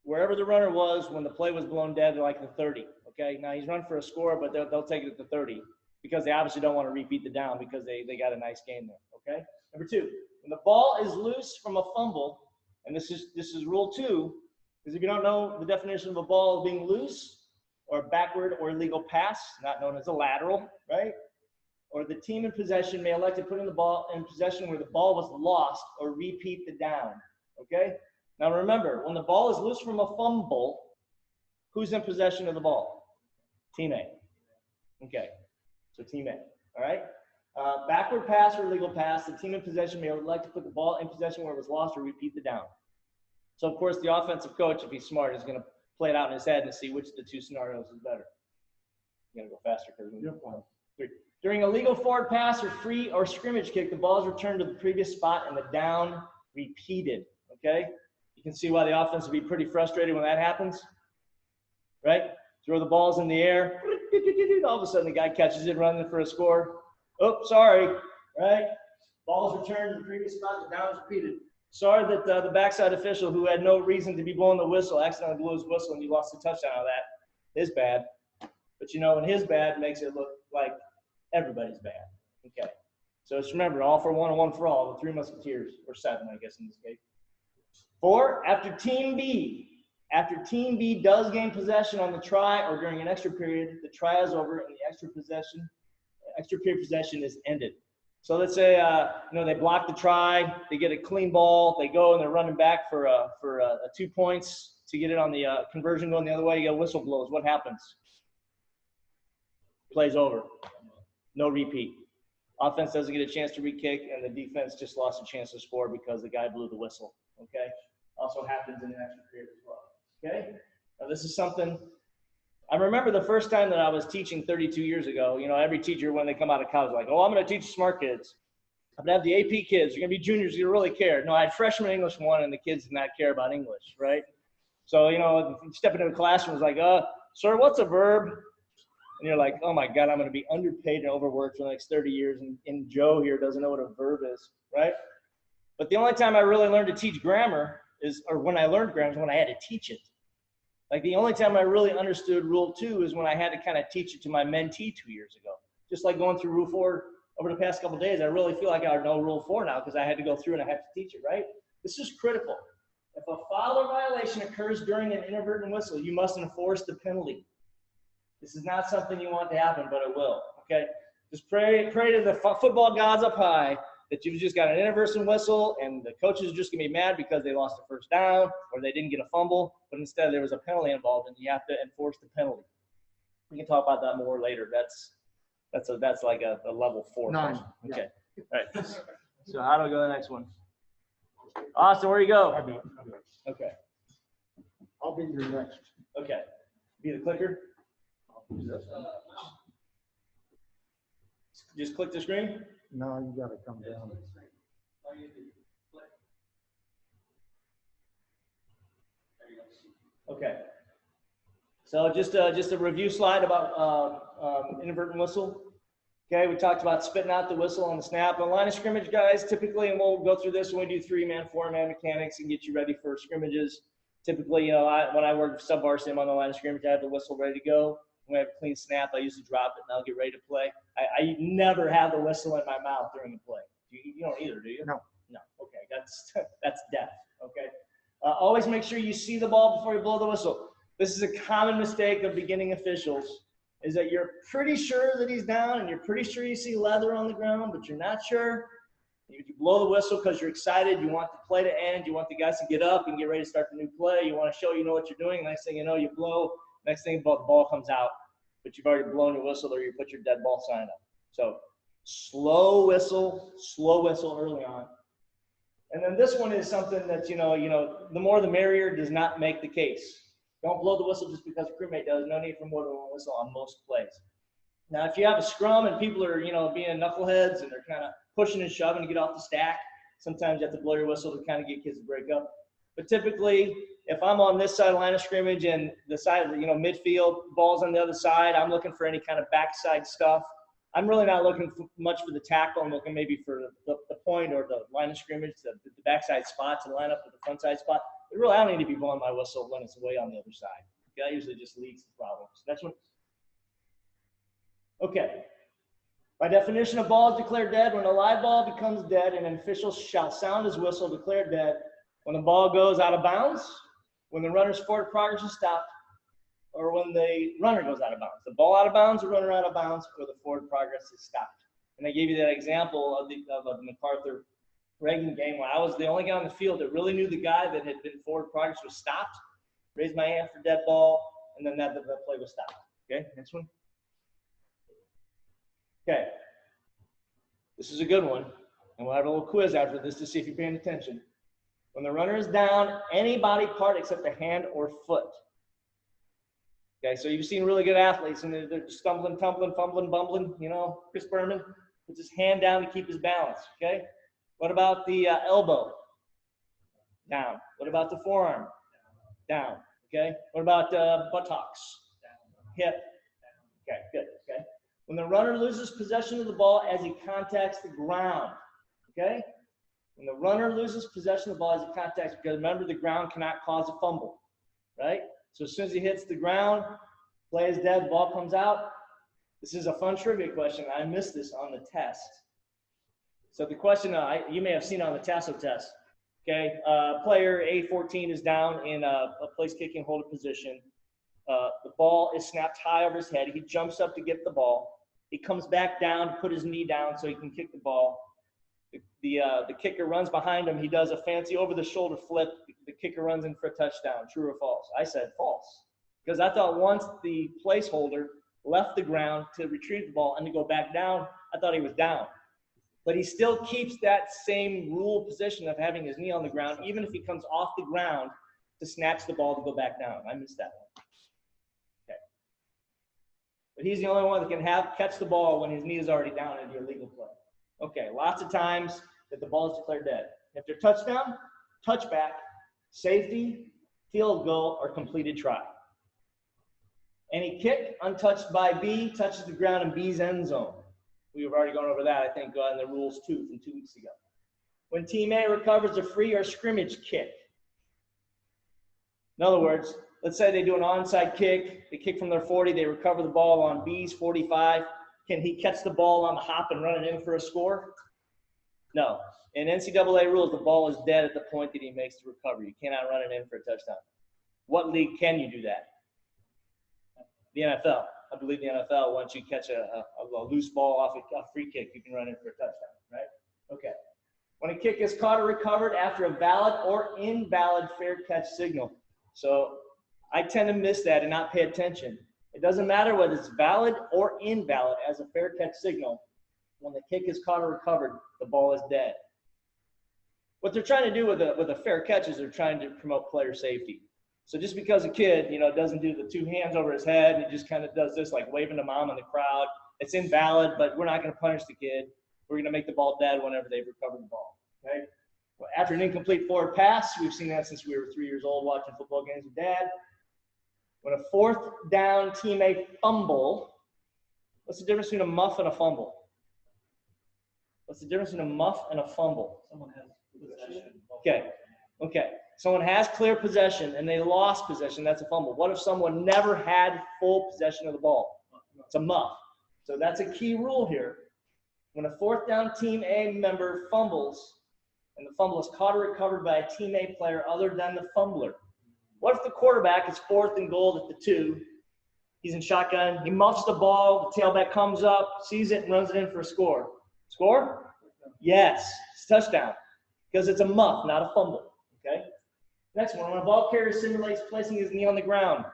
Wherever the runner was when the play was blown dead, like the 30. Okay, now he's run for a score, but they'll take it at the 30 because they obviously don't want to repeat the down because they got a nice game there. Okay. Number 2, when the ball is loose from a fumble, and this is rule 2, because if you don't know the definition of a ball being loose or backward or illegal pass, not known as a lateral, right? Or the team in possession may elect to put in the ball in possession where the ball was lost or repeat the down. Okay. Now remember, when the ball is loose from a fumble, who's in possession of the ball? Team A. Okay, so Team A, all right? Backward pass or illegal pass, the team in possession may elect to put the ball in possession where it was lost or repeat the down. So, of course, the offensive coach, if he's smart, is going to play it out in his head and see which of the 2 scenarios is better. You got to go faster because we're going 1, 3. During a legal forward pass or free or scrimmage kick, the ball is returned to the previous spot and the down repeated, okay? You can see why the offense will be pretty frustrated when that happens, right? Throw the balls in the air. All of a sudden, the guy catches it, running for a score. Oh, sorry, right? Ball's returned to the previous spot, the down is repeated. Sorry that the backside official who had no reason to be blowing the whistle accidentally blew his whistle and you lost a touchdown out of that. His bad. But, when his bad makes it look like everybody's bad. Okay. So just remember, all for one and one for all, the 3 musketeers, or 7, I guess, in this case. 4, after Team B does gain possession on the try or during an extra period, the try is over and the extra period possession is ended. So let's say, they block the try, they get a clean ball, they go and they're running back for 2 points to get it on the conversion going the other way. You get a whistle blows. What happens? Play's over. No repeat. Offense doesn't get a chance to re-kick, and the defense just lost a chance to score because the guy blew the whistle. Okay? Also happens in an extra period as well. Okay? Now this is something I remember the first time that I was teaching 32 years ago. Every teacher when they come out of college, like, oh, I'm going to teach smart kids. I'm going to have the AP kids. You're going to be juniors. You really care. No, I had freshman English 1, and the kids did not care about English, right? So, step into a classroom, it's like, sir, what's a verb? And you're like, oh my God, I'm going to be underpaid and overworked for the next 30 years. And Joe here doesn't know what a verb is, right? But the only time I really learned to teach grammar when I learned grammar is when I had to teach it. Like the only time I really understood Rule 2 is when I had to kind of teach it to my mentee 2 years ago. Just like going through Rule 4 over the past couple of days, I really feel like I know Rule 4 now because I had to go through and I have to teach it, right? This is critical. If a foul or violation occurs during an inadvertent whistle, you must enforce the penalty. This is not something you want to happen, but it will, okay? Just pray to the football gods up high that you've just got an inadvertent whistle and the coaches are just going to be mad because they lost a first down or they didn't get a fumble, but instead there was a penalty involved and you have to enforce the penalty. We can talk about that more later. That's like a level 4 9. question. Okay. All right. So how do we go to the next one? Austin, where you go? I do it. Okay. I'll be your next. Okay. Be the clicker. Just click the screen. No, you gotta come down. Okay. So just a review slide about inadvertent whistle. Okay, we talked about spitting out the whistle on the snap. On line of scrimmage, guys, typically, and we'll go through this when we do 3-man, 4-man mechanics and get you ready for scrimmages. Typically, you know, when I work sub-varsity, I'm on the line of scrimmage, I have the whistle ready to go. When I have a clean snap, I usually drop it and I'll get ready to play. I never have the whistle in my mouth during the play. You don't either, do you? No. No. Okay, that's death. Okay. Always make sure you see the ball before you blow the whistle. This is a common mistake of beginning officials, is that you're pretty sure that he's down and you're pretty sure you see leather on the ground, but you're not sure. You blow the whistle because you're excited. You want the play to end. You want the guys to get up and get ready to start the new play. You want to show you know what you're doing. Next thing you know, you blow. Next thing, the ball comes out, but you've already blown your whistle or you put your dead ball sign up. So slow whistle early on. And then this one is something that, you know, the more the merrier does not make the case. Don't blow the whistle just because a crewmate does. No need for more than one whistle on most plays. Now, if you have a scrum and people are, you know, being knuckleheads and they're kind of pushing and shoving to get off the stack, sometimes you have to blow your whistle to kind of get kids to break up. But typically, if I'm on this side line of scrimmage and the side of the, midfield, ball's on the other side, I'm looking for any kind of backside stuff. I'm really not looking much for the tackle. I'm looking maybe for the point or the line of scrimmage, the backside spot to line up with the front side spot. But really, I don't need to be blowing my whistle when it's way on the other side. That usually just leads to problems. Next one. Okay. By definition, a ball is declared dead when a live ball becomes dead, and an official shall sound his whistle, declare dead, when the ball goes out of bounds, when the runner's forward progress is stopped, or when the runner goes out of bounds. The ball out of bounds, the runner out of bounds, or the forward progress is stopped. And I gave you that example of the MacArthur-Reagan game where I was the only guy on the field that really knew the guy that had been forward progress was stopped, raised my hand for dead ball, and then that play was stopped. Okay, next one. Okay, this is a good one, and we'll have a little quiz after this to see if you're paying attention. When the runner is down, any body part except the hand or foot. Okay, so you've seen really good athletes, and they're stumbling, tumbling, fumbling, bumbling, Chris Berman puts his hand down to keep his balance, okay? What about the elbow? Down. What about the forearm? Down, okay? What about buttocks? Hip? Okay, good, okay? When the runner loses possession of the ball as he contacts the ground, okay? When the runner loses possession of the ball as he contacts, because remember, the ground cannot cause a fumble, right? So as soon as he hits the ground, play is dead, ball comes out. This is a fun trivia question. I missed this on the test. So the question you may have seen on the Taso test, okay? Player A14 is down in a place kicking holder position. The ball is snapped high over his head. He jumps up to get the ball. He comes back down to put his knee down so he can kick the ball. The kicker runs behind him. He does a fancy over-the-shoulder flip. The kicker runs in for a touchdown. True or false? I said false. Because I thought once the placeholder left the ground to retrieve the ball and to go back down, I thought he was down. But he still keeps that same rule position of having his knee on the ground, even if he comes off the ground to snatch the ball to go back down. I missed that one. Okay. But he's the only one that can catch the ball when his knee is already down in the illegal play. Okay, lots of times that the ball is declared dead. If they're touchdown, touchback, safety, field goal, or completed try. Any kick untouched by B touches the ground in B's end zone. We've already gone over that, I think, in the rules 2 from 2 weeks ago. When Team A recovers a free or scrimmage kick. In other words, let's say they do an onside kick, they kick from their 40, they recover the ball on B's 45, can he catch the ball on the hop and run it in for a score? No. In NCAA rules, the ball is dead at the point that he makes the recovery. You cannot run it in for a touchdown. What league can you do that? The NFL. I believe the NFL, once you catch a loose ball off a free kick, you can run in for a touchdown, right? Okay. When a kick is caught or recovered after a valid or invalid fair catch signal. So I tend to miss that and not pay attention. It doesn't matter whether it's valid or invalid as a fair catch signal. When the kick is caught or recovered, the ball is dead. What they're trying to do with a fair catch is they're trying to promote player safety. So just because a kid, doesn't do the two hands over his head and he just kind of does this, like waving to mom in the crowd, it's invalid, but we're not going to punish the kid. We're going to make the ball dead whenever they've recovered the ball, okay? Well, after an incomplete forward pass, we've seen that since we were 3 years old watching football games with Dad. When a fourth down teammate fumble, what's the difference between a muff and a fumble? What's the difference between a muff and a fumble? Someone has possession. Okay. Someone has clear possession and they lost possession, that's a fumble. What if someone never had full possession of the ball? It's a muff. So that's a key rule here. When a fourth down team A member fumbles and the fumble is caught or recovered by a team A player other than the fumbler. What if the quarterback is 4th and goal at the 2? He's in shotgun, he muffs the ball, the tailback comes up, sees it and runs it in for a score. Score? Yes, it's touchdown. Because it's a muff, not a fumble, okay? Next one, when a ball carrier simulates placing his knee on the ground,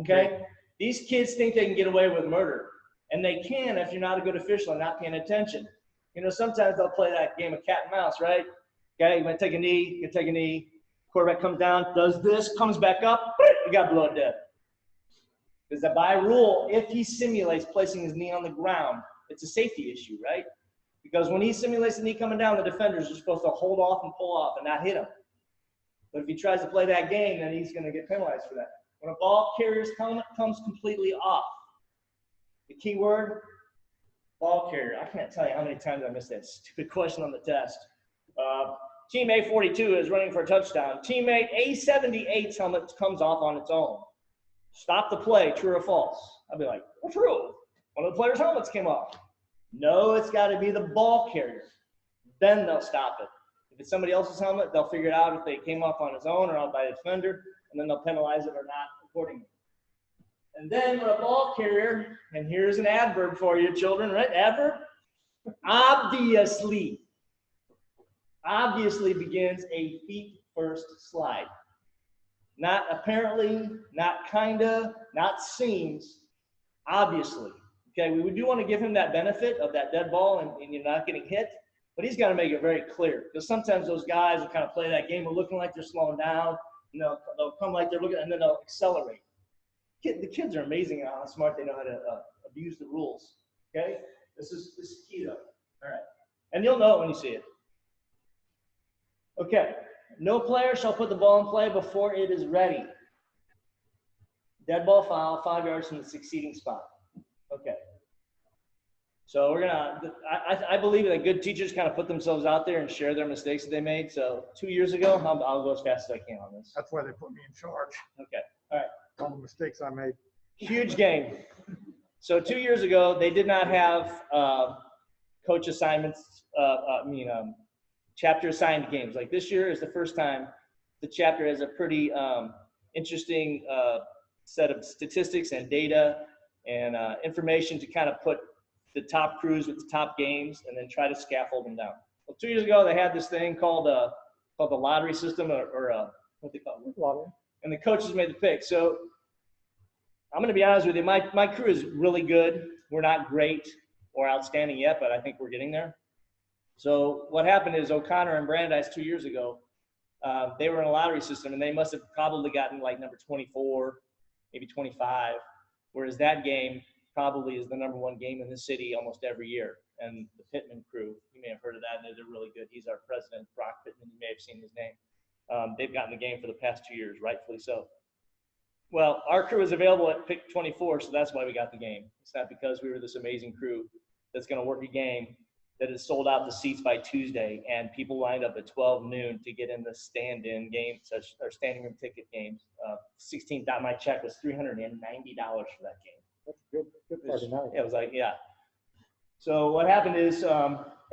okay? These kids think they can get away with murder, and they can if you're not a good official and not paying attention. Sometimes they'll play that game of cat and mouse, right? Okay, you might take a knee, quarterback comes down, does this, comes back up, you got blood dead. Because by rule, if he simulates placing his knee on the ground, it's a safety issue, right? Because when he simulates the knee coming down, the defenders are supposed to hold off and pull off and not hit him. But if he tries to play that game, then he's going to get penalized for that. When a ball carrier's helmet comes completely off, the key word, ball carrier. I can't tell you how many times I missed that stupid question on the test. Team A42 is running for a touchdown. Teammate A78's helmet comes off on its own. Stop the play, true or false? I'd be like, well, true. One of the players' helmets came off. No, it's got to be the ball carrier. Then they'll stop it. If it's somebody else's helmet, they'll figure it out if they came off on his own or out by the defender, and then they'll penalize it or not accordingly. And then when a ball carrier, and here's an adverb for you children, right? Adverb? Obviously begins a feet first slide. Not apparently, not kinda, not seems, obviously. Okay, we do want to give him that benefit of that dead ball and you're not getting hit, but he's got to make it very clear because sometimes those guys will kind of play that game of looking like they're slowing down, and they'll come like they're looking, and then they'll accelerate. The kids are amazing how smart they know how to abuse the rules. Okay, this is key though. All right, and you'll know it when you see it. Okay, no player shall put the ball in play before it is ready. Dead ball foul, 5 yards from the succeeding spot. Okay. So we're gonna, I believe that good teachers kind of put themselves out there and share their mistakes that they made. So 2 years ago, I'll go as fast as I can on this. That's why they put me in charge. Okay, all right. All the mistakes I made. Huge game. So 2 years ago, they did not have coach assignments, chapter assigned games. Like this year is the first time the chapter has a pretty interesting set of statistics and data and information to kind of put the top crews with the top games and then try to scaffold them down. Well, 2 years ago, they had this thing called the lottery system or what they call it? Lottery. And the coaches made the pick. So I'm going to be honest with you. My crew is really good. We're not great or outstanding yet, but I think we're getting there. So what happened is O'Connor and Brandeis 2 years ago, they were in a lottery system, and they must have probably gotten like number 24, maybe 25, whereas that game probably is the #1 game in the city almost every year. And the Pittman crew, you may have heard of that, and they're really good. He's our president, Brock Pittman. You may have seen his name. They've gotten the game for the past 2 years, rightfully so. Well, our crew is available at pick 24, so that's why we got the game. It's not because we were this amazing crew that's going to work a game that is sold out the seats by Tuesday, and people lined up at 12 noon to get in the stand-in game, or standing room ticket games. My check was $390 for that game. That's good party night. It was like, yeah. So what happened is,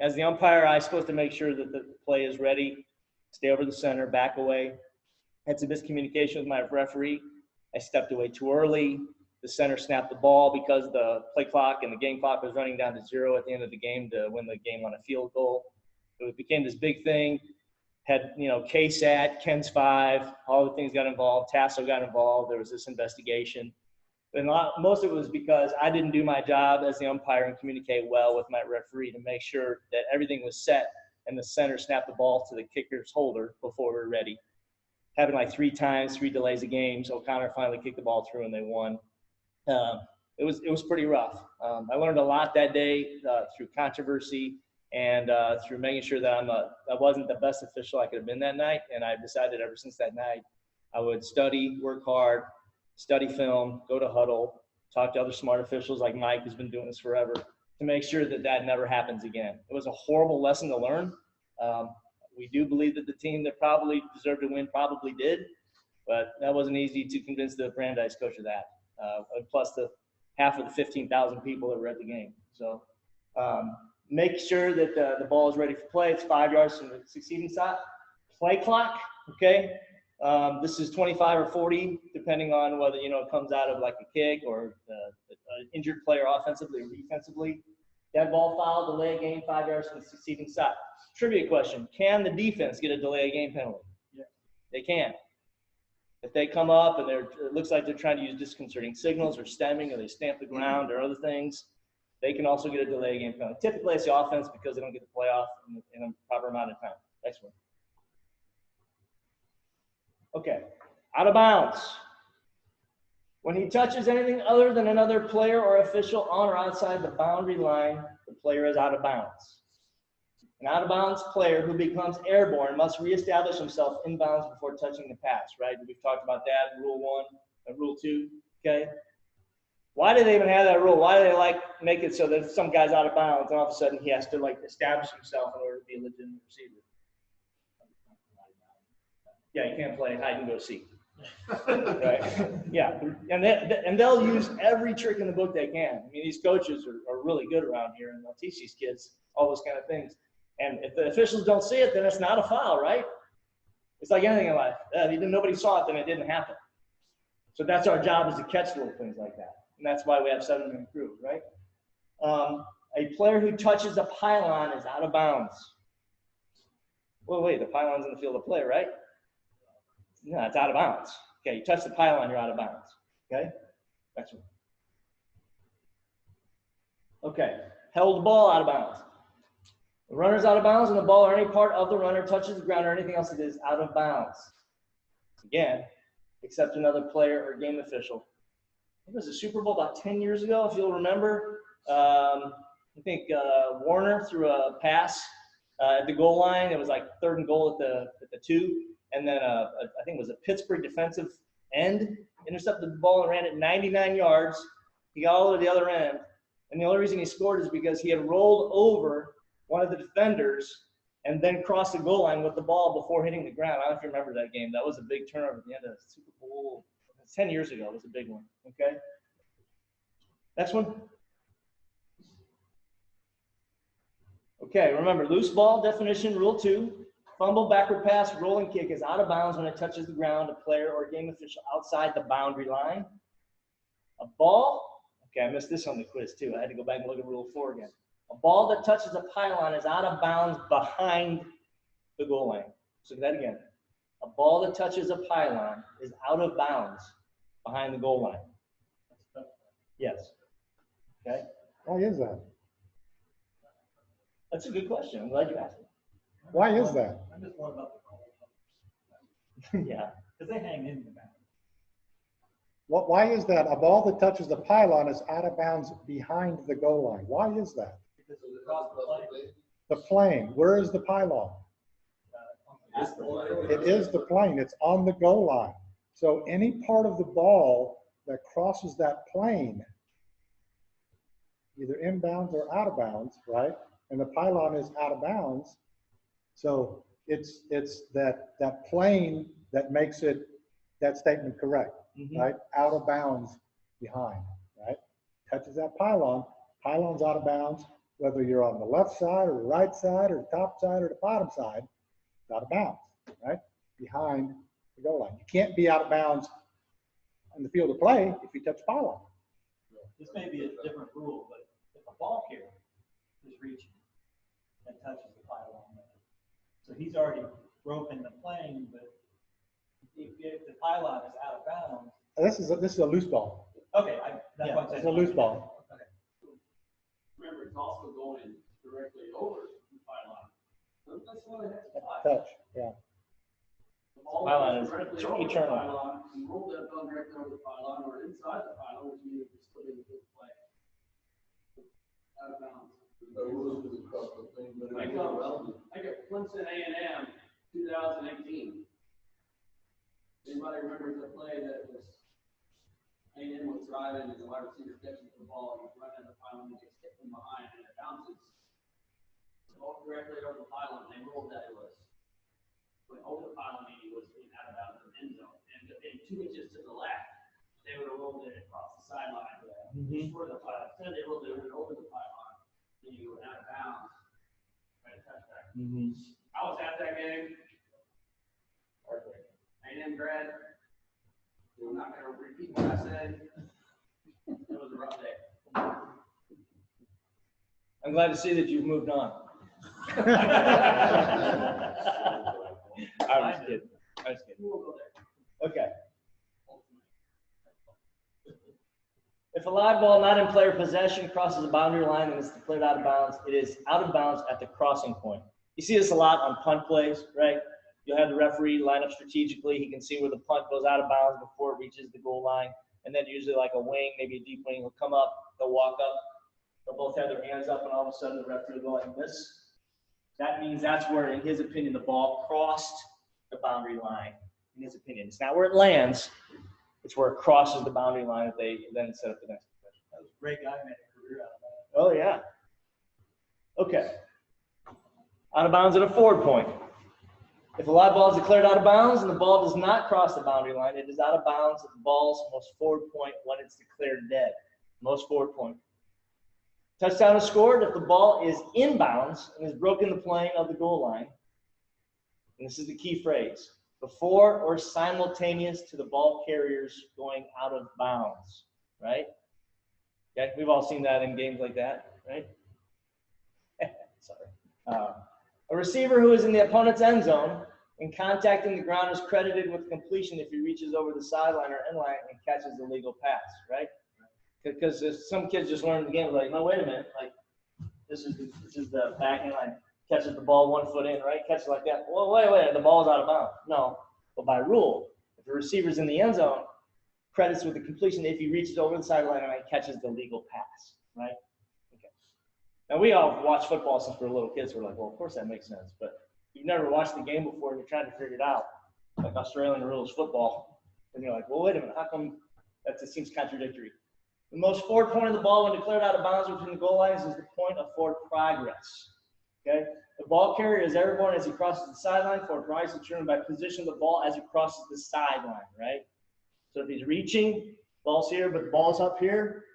as the umpire, I'm supposed to make sure that the play is ready, stay over the center, back away. Had some miscommunication with my referee. I stepped away too early. The center snapped the ball because the play clock and the game clock was running down to 0 at the end of the game to win the game on a field goal. So it became this big thing. Had, you know, KSAT, Ken's 5, all the things got involved. Taso got involved. There was this investigation. And most of it was because I didn't do my job as the umpire and communicate well with my referee to make sure that everything was set and the center snapped the ball to the kicker's holder before we were ready. Happened like 3 times, 3 delays of games. O'Connor finally kicked the ball through and they won. It was pretty rough. I learned a lot that day through controversy and through making sure that I wasn't the best official I could have been that night. And I've decided ever since that night, I would study, work hard, study film, go to huddle, talk to other smart officials like Mike, who's been doing this forever, to make sure that that never happens again. It was a horrible lesson to learn. We do believe that the team that probably deserved to win probably did, but that wasn't easy to convince the Brandeis coach of that. Plus the half of the 15,000 people that were at the game. So make sure that the ball is ready for play. It's 5 yards from the succeeding shot. Play clock, okay? This is 25 or 40, depending on whether, you know, it comes out of like a kick or an injured player offensively or defensively. Dead ball foul, delay a game, 5 yards from the succeeding shot. Trivia question: can the defense get a delay a game penalty? Yeah, they can. If they come up and it looks like they're trying to use disconcerting signals or stemming or they stamp the ground or other things, they can also get a delay game penalty. Typically, it's the offense because they don't get the playoff in a proper amount of time. Next one. Okay, out of bounds. When he touches anything other than another player or official on or outside the boundary line, the player is out of bounds. An out-of-bounds player who becomes airborne must reestablish himself in bounds before touching the pass, right? We've talked about that in Rule 1 and Rule 2, okay? Why do they even have that rule? Why do they like make it so that if some guy's out of bounds and all of a sudden he has to like establish himself in order to be a legitimate receiver? Yeah, you can't play hide and go seek. Right? Yeah, and they'll use every trick in the book they can. I mean, these coaches are really good around here, and they'll teach these kids all those kind of things. And if the officials don't see it, then it's not a foul, right? It's like anything in life. If nobody saw it, then it didn't happen. So that's our job, is to catch little things like that. And that's why we have 7-man crews, right? A player who touches a pylon is out of bounds. Well, wait, the pylon's in the field of play, right? No, it's out of bounds. Okay, you touch the pylon, you're out of bounds. Okay? That's right. Okay, held ball out of bounds. The runner's out of bounds and the ball or any part of the runner touches the ground or anything else that is out of bounds. Again, except another player or game official. It was a Super Bowl about 10 years ago, if you'll remember. I think Warner threw a pass at the goal line. It was like 3rd and goal at the 2. And then I think it was a Pittsburgh defensive end intercepted the ball and ran it 99 yards. He got all the way to the other end. And the only reason he scored is because he had rolled over one of the defenders and then crossed the goal line with the ball before hitting the ground. I don't know if you remember that game. That was a big turnover at the end of the Super Bowl. 10 years ago. It was a big one. Okay. Next one. Okay, remember, loose ball definition, Rule 2. Fumble, backward pass, rolling kick is out of bounds when it touches the ground, a player or game official outside the boundary line. A ball, okay, I missed this on the quiz too. I had to go back and look at Rule 4 again. A ball that touches a pylon is out of bounds behind the goal line. So that again. A ball that touches a pylon is out of bounds behind the goal line. Yes. Okay. Why is that? That's a good question. I'm glad you asked it. Why is that? I'm just worried about the call. Yeah. Because they hang in the back. Why is that? A ball that touches the pylon is out of bounds behind the goal line. Why is that? Because of the play. The plane. Where is the pylon? It is the plane. It's on the goal line. So any part of the ball that crosses that plane, either inbounds or out of bounds, right? And the pylon is out of bounds. So it's that plane that makes it, that statement correct, right? Out of bounds behind, right? Touches that pylon, pylon's out of bounds, whether you're on the left side or the right side or the top side or the bottom side, it's out of bounds, right? Behind the goal line. You can't be out of bounds on the field of play if you touch pylon. This may be a different rule, but if a ball carrier is reaching and touches the pylon, so he's already broken the plane, but if the pylon is out of bounds. This is a loose ball. Okay, that's what I'm saying. It's a loose ball. Okay. Remember, it's also going directly over the pylon. That's what it has to Touch, yeah. The ball Pylon goes is directly over the eternal. pylon, and roll that ball directly over the pylon or inside the pylon, which means it's still in the good play. Out of bounds. I got Clemson A&M 2018. Anybody remembers the play that was A&M was driving and the wide receiver catches the ball and he's running the pylon and gets hit from behind and it bounces directly over the pylon. They ruled that it was went over the pylon and he was out of bounds in the end zone. And if 2 inches to the left, they would have rolled it across the sideline for the pylon. Instead, they rolled it over the pylon and you were out of bounds. Right, touchback. I was at that game. A&M grad. I'm not going to repeat what I said. It was a rough day. I'm glad to see that you've moved on. I was kidding. We'll go there. Okay. If a live ball not in player possession crosses the boundary line and is declared out of bounds, it is out of bounds at the crossing point. You see this a lot on punt plays, right? You'll have the referee line up strategically. He can see where the punt goes out of bounds before it reaches the goal line. And then usually like a wing, maybe a deep wing, will come up, they'll walk up, they'll both have their hands up, and all of a sudden the referee will go like this. That means that's where, in his opinion, the ball crossed the boundary line, in his opinion. It's not where it lands, it's where it crosses the boundary line that they then set up the next possession. That was a great guy, made a career out of that. Oh, yeah. Okay. Out of bounds at a forward point. If a live ball is declared out of bounds and the ball does not cross the boundary line, it is out of bounds at the ball's most forward point when it's declared dead. Most forward point. Touchdown is scored if the ball is in bounds and has broken the plane of the goal line. And this is the key phrase. Before or simultaneous to the ball carriers going out of bounds. Right? Okay, we've all seen that in games like that, right? Sorry. A receiver who is in the opponent's end zone and contacting the ground is credited with completion if he reaches over the sideline or end line and catches the legal pass, right? Because some kids just learn the game like, no, wait a minute, like this is the back end line, catches the ball 1 foot in, right? Catches like that. Well, wait, the ball's out of bounds. No, but by rule, if the receiver's in the end zone, credits with the completion if he reaches over the sideline and catches the legal pass, right? Now, we all watch football since we're little kids. We're like, well, of course that makes sense. But you've never watched the game before and you're trying to figure it out, like Australian rules football. And you're like, well, wait a minute. How come that just seems contradictory? The most forward point of the ball when declared out of bounds between the goal lines is the point of forward progress. Okay? The ball carrier is airborne as he crosses the sideline. Forward progress is determined by position of the ball as he crosses the sideline, right? So if he's reaching, ball's here, but the ball's up here.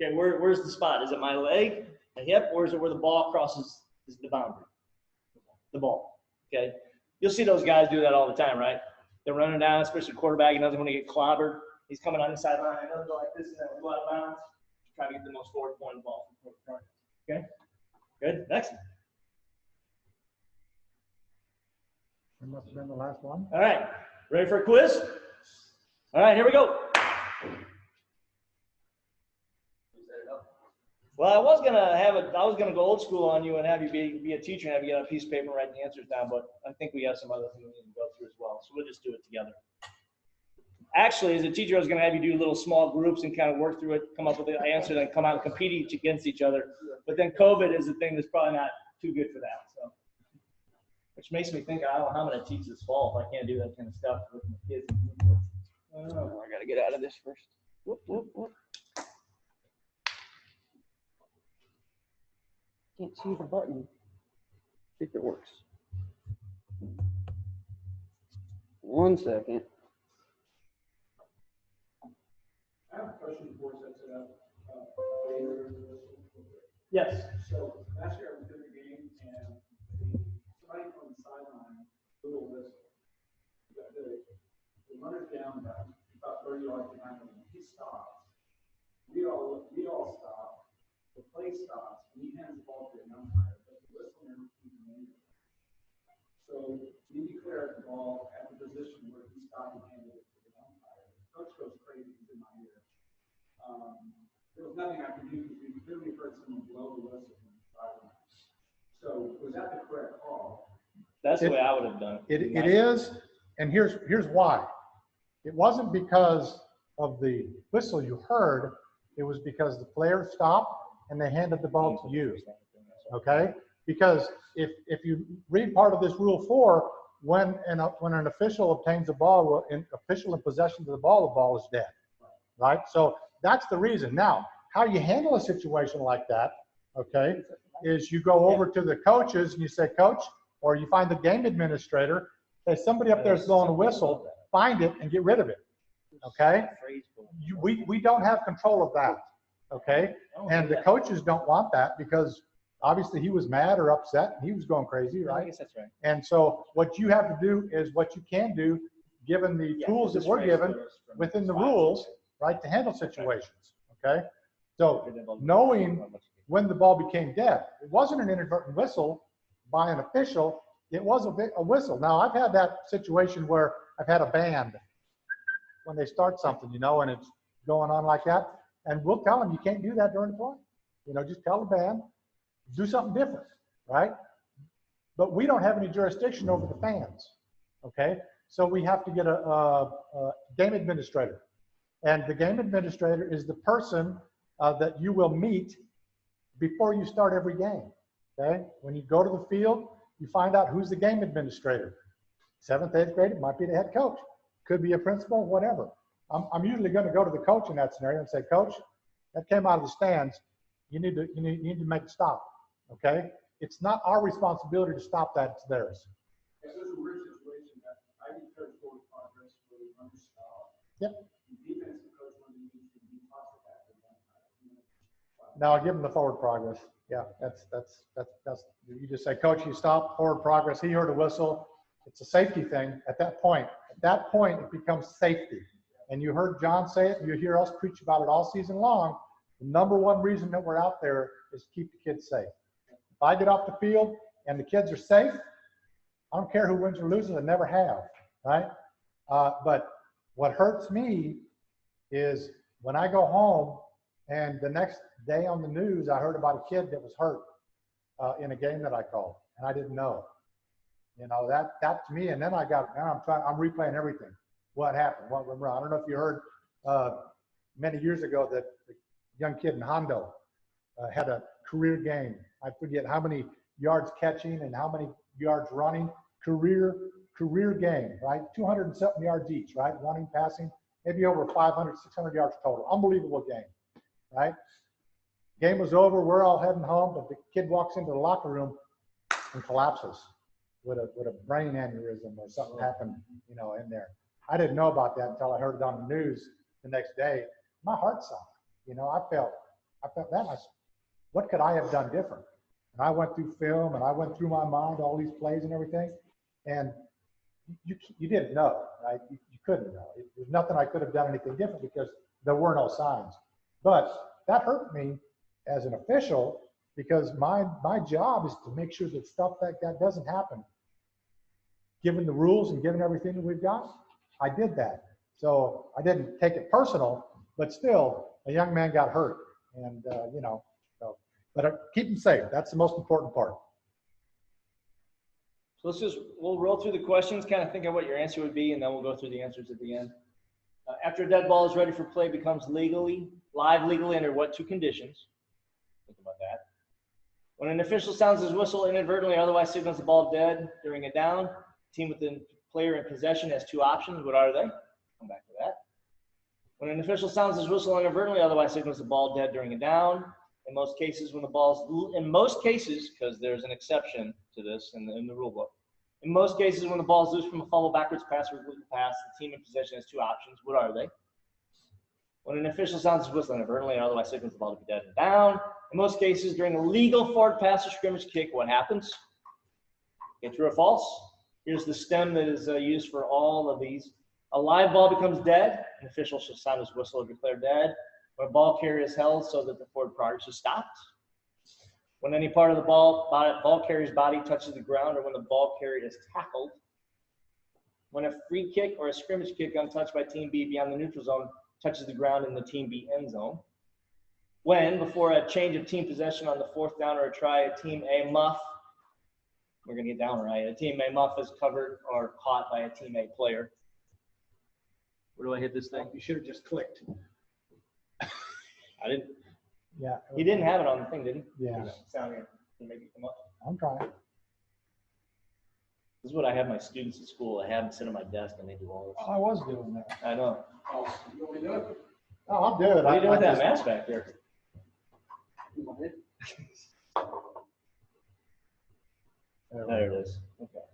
Okay, where's the spot? Is it my leg? A hip, or is it where the ball crosses the boundary? The ball, okay? You'll see those guys do that all the time, right? They're running down, especially quarterback, he doesn't want to get clobbered. He's coming on the sideline, and they'll go like this, and then go out of bounds. Try to get the most forward point of the ball. Okay? Good, next. That must have been the last one. All right, ready for a quiz? All right, here we go. Well, I was gonna go old school on you and have you be a teacher and have you get a piece of paper and write the answers down, but I think we have some other things we need to go through as well, so we'll just do it together. Actually, as a teacher, I was gonna have you do little small groups and kind of work through it, come up with the answer, then come out and compete against each other. But then COVID is a thing that's probably not too good for that. So, which makes me think I don't know how I'm gonna teach this fall if I can't do that kind of stuff with my kids. I gotta get out of this first. Whoop, whoop, whoop. Can't see the button. See if it works. 1 second. I have a question before it sets it up. Yes. So last year I was doing a game and somebody from the sideline blew a whistle. The runner's down about 30 yards behind him. He stops. We all stop. The play stops, and he hands the ball to an umpire, but the whistle never came in. So we declare the ball at the position where he stopped and handed it to the umpire. The coach goes crazy. He's in my ear. There was nothing I could do because we clearly heard someone blow the whistle from the sideline. So was that the correct call? That's the way I would have done it. It is, and here's why. It wasn't because of the whistle you heard. It was because the player stopped and they handed the ball to you. Okay? Because if you read part of this Rule 4, when an official obtains the ball, an official in possession of the ball is dead. Right? So that's the reason. Now, how you handle a situation like that, okay, is you go over to the coaches and you say, Coach, or you find the game administrator, say, somebody up there is blowing a whistle, find it and get rid of it. Okay? We don't have control of that. Okay? And the coaches don't want that because obviously he was mad or upset and he was going crazy, right? I guess that's right. And so what you have to do is what you can do, given the tools that we're given within the rules, right, to handle situations. Okay? So knowing when the ball became dead, it wasn't an inadvertent whistle by an official, it was a whistle. Now, I've had that situation where I've had a band when they start something, you know, and it's going on like that. And we'll tell them, you can't do that during the play. You know, just tell the band, do something different, right? But we don't have any jurisdiction over the fans, okay? So we have to get a game administrator. And the game administrator is the person that you will meet before you start every game, okay? When you go to the field, you find out who's the game administrator. 7th, 8th grade, it might be the head coach. Could be a principal, whatever. I'm usually going to go to the coach in that scenario and say, Coach, that came out of the stands. You need to make it stop, okay? It's not our responsibility to stop that, it's theirs. This is a weird situation that I declared forward progress for the runner stop. Yep. The defensive coach wanted me to be tossed back again. Now I'll give him the forward progress. Yeah, that's you just say, Coach, you stop, forward progress. He heard a whistle. It's a safety thing at that point. At that point, it becomes safety. And you heard John say it, you hear us preach about it all season long. The number one reason that we're out there is to keep the kids safe. If I get off the field and the kids are safe, I don't care who wins or loses, I never have, right? But what hurts me is when I go home and the next day on the news, I heard about a kid that was hurt in a game that I called, and I didn't know. You know, that to me, and then I'm replaying everything. What happened? What went wrong? I don't know if you heard many years ago that the young kid in Hondo had a career game. I forget how many yards catching and how many yards running. Career game, right? 200 and something yards each, right? Running, passing, maybe over 500, 600 yards total. Unbelievable game, right? Game was over. We're all heading home, but the kid walks into the locker room and collapses with a brain aneurysm or something happened, you know, in there. I didn't know about that until I heard it on the news the next day. My heart sunk. You know, I felt that. What could I have done different? And I went through film and I went through my mind all these plays and everything, and you didn't know, right? You couldn't know. There's nothing I could have done anything different because there were no signs. But that hurt me as an official because my job is to make sure that stuff like that doesn't happen. Given the rules and given everything that we've got, I did that. So I didn't take it personal, but still, a young man got hurt, and you know. So, but keep him safe. That's the most important part. So we'll roll through the questions, kind of think of what your answer would be, and then we'll go through the answers at the end. After a dead ball is ready for play, becomes live legally under what two conditions? Think about that. When an official sounds his whistle inadvertently or otherwise signals the ball dead during a down, the team with the player in possession has two options. What are they? Come back to that. When an official sounds his whistle inadvertently or otherwise signals the ball dead during a down, in most cases, because there's an exception to this in the rule book. In most cases, when the ball is loose from a fumble, backwards pass, or illegal pass, the team in possession has two options. What are they? When an official sounds his whistle inadvertently or otherwise signals the ball to be dead and down, In most cases, during a legal forward pass or scrimmage kick, what happens? Okay, true or false? Here's the stem that is used for all of these. A live ball becomes dead. An official shall sound his whistle or declare dead. When a ball carrier is held so that the forward progress is stopped. When any part of the ball carrier's body touches the ground, or when the ball carrier is tackled. When a free kick or a scrimmage kick untouched by Team B beyond the neutral zone touches the ground in the Team B end zone. When, before a change of team possession on the fourth down or a try, a Team A muff, we're going to get down right, a Team A muff is covered or caught by a Team A player. Where do I hit this thing? You should have just clicked. I didn't. Yeah. He didn't have it on the thing, did he? Yeah. Sound here. Can you make it come up? I'm trying. This is what I have my students at school. I have them sit on my desk and they do all this. I was doing that. I know. Oh, I'll do it. What are you doing with that mask back there? There it is. Okay.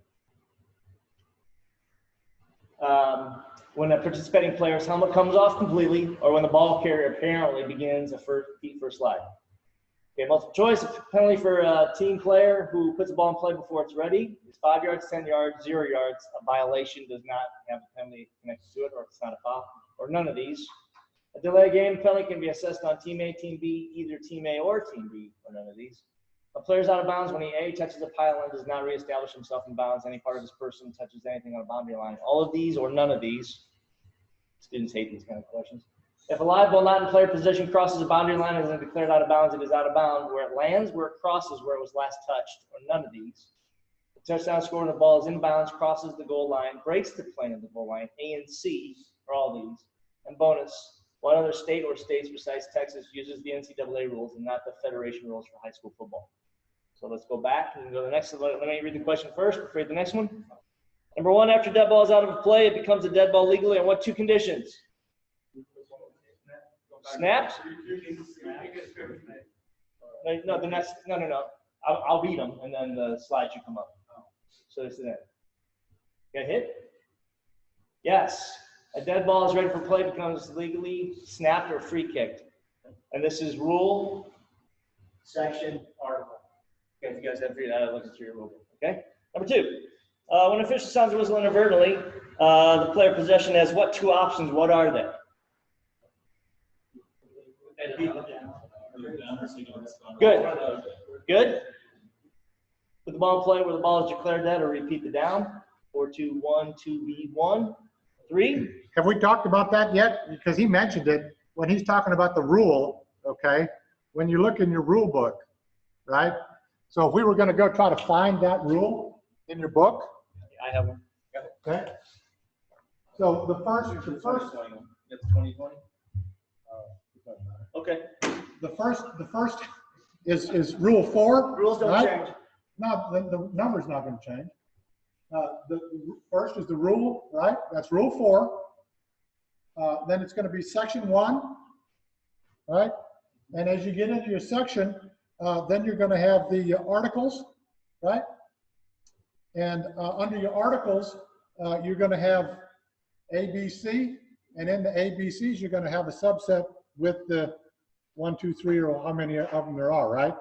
When a participating player's helmet comes off completely, or when the ball carrier apparently begins a feet first slide. Okay, multiple choice. A penalty for a team player who puts the ball in play before it's ready is 5 yards, 10 yards, 0 yards. A violation does not have a penalty connected to it, or it's not a foul, or none of these. A delay game penalty can be assessed on Team A, Team B, either Team A or Team B, or none of these. A player's out of bounds when he A, touches the pylon and does not reestablish himself in bounds. Any part of this person touches anything on a boundary line. All of these or none of these. Students hate these kind of questions. If a live ball not in player position crosses a boundary line and is declared out of bounds, it is out of bounds. Where it lands, where it crosses, where it was last touched, or none of these. The touchdown score when the ball is in bounds, crosses the goal line, breaks the plane of the goal line. A and C are all these. And bonus, what other state or states besides Texas uses the NCAA rules and not the federation rules for high school football? So let's go back and go to the next. Let me read the question first before I read the next one. Number one, after dead ball is out of play, it becomes a dead ball legally on what two conditions? Snaps? No, the next, no. I'll read them and then the slide should come up. So this is it. Get hit? Yes. A dead ball is ready for play, becomes legally snapped or free kicked. And this is rule, section, article. Okay, if you guys have figured that out, look at your rule book. Okay? Number two, when an official sounds a whistle inadvertently, the player possession has what two options? What are they? Good. Good. Put the ball in play where the ball is declared dead, or repeat the down. 4-2-1, 2B1, 3. Have we talked about that yet? Because he mentioned it when he's talking about the rule, okay? When you look in your rule book, right? So if we were going to go try to find that rule in your book. I have one. Okay. So the first. It's 2020. Okay. The first is rule 4. Rules don't right? change. No, the number's not going to change. The first is the rule, right? That's rule 4. Then it's going to be section 1, right? And as you get into your section, then you're going to have the articles, right? And under your articles, you're going to have ABC, and in the ABCs, you're going to have a subset with the 1, 2, 3, or how many of them there are, right?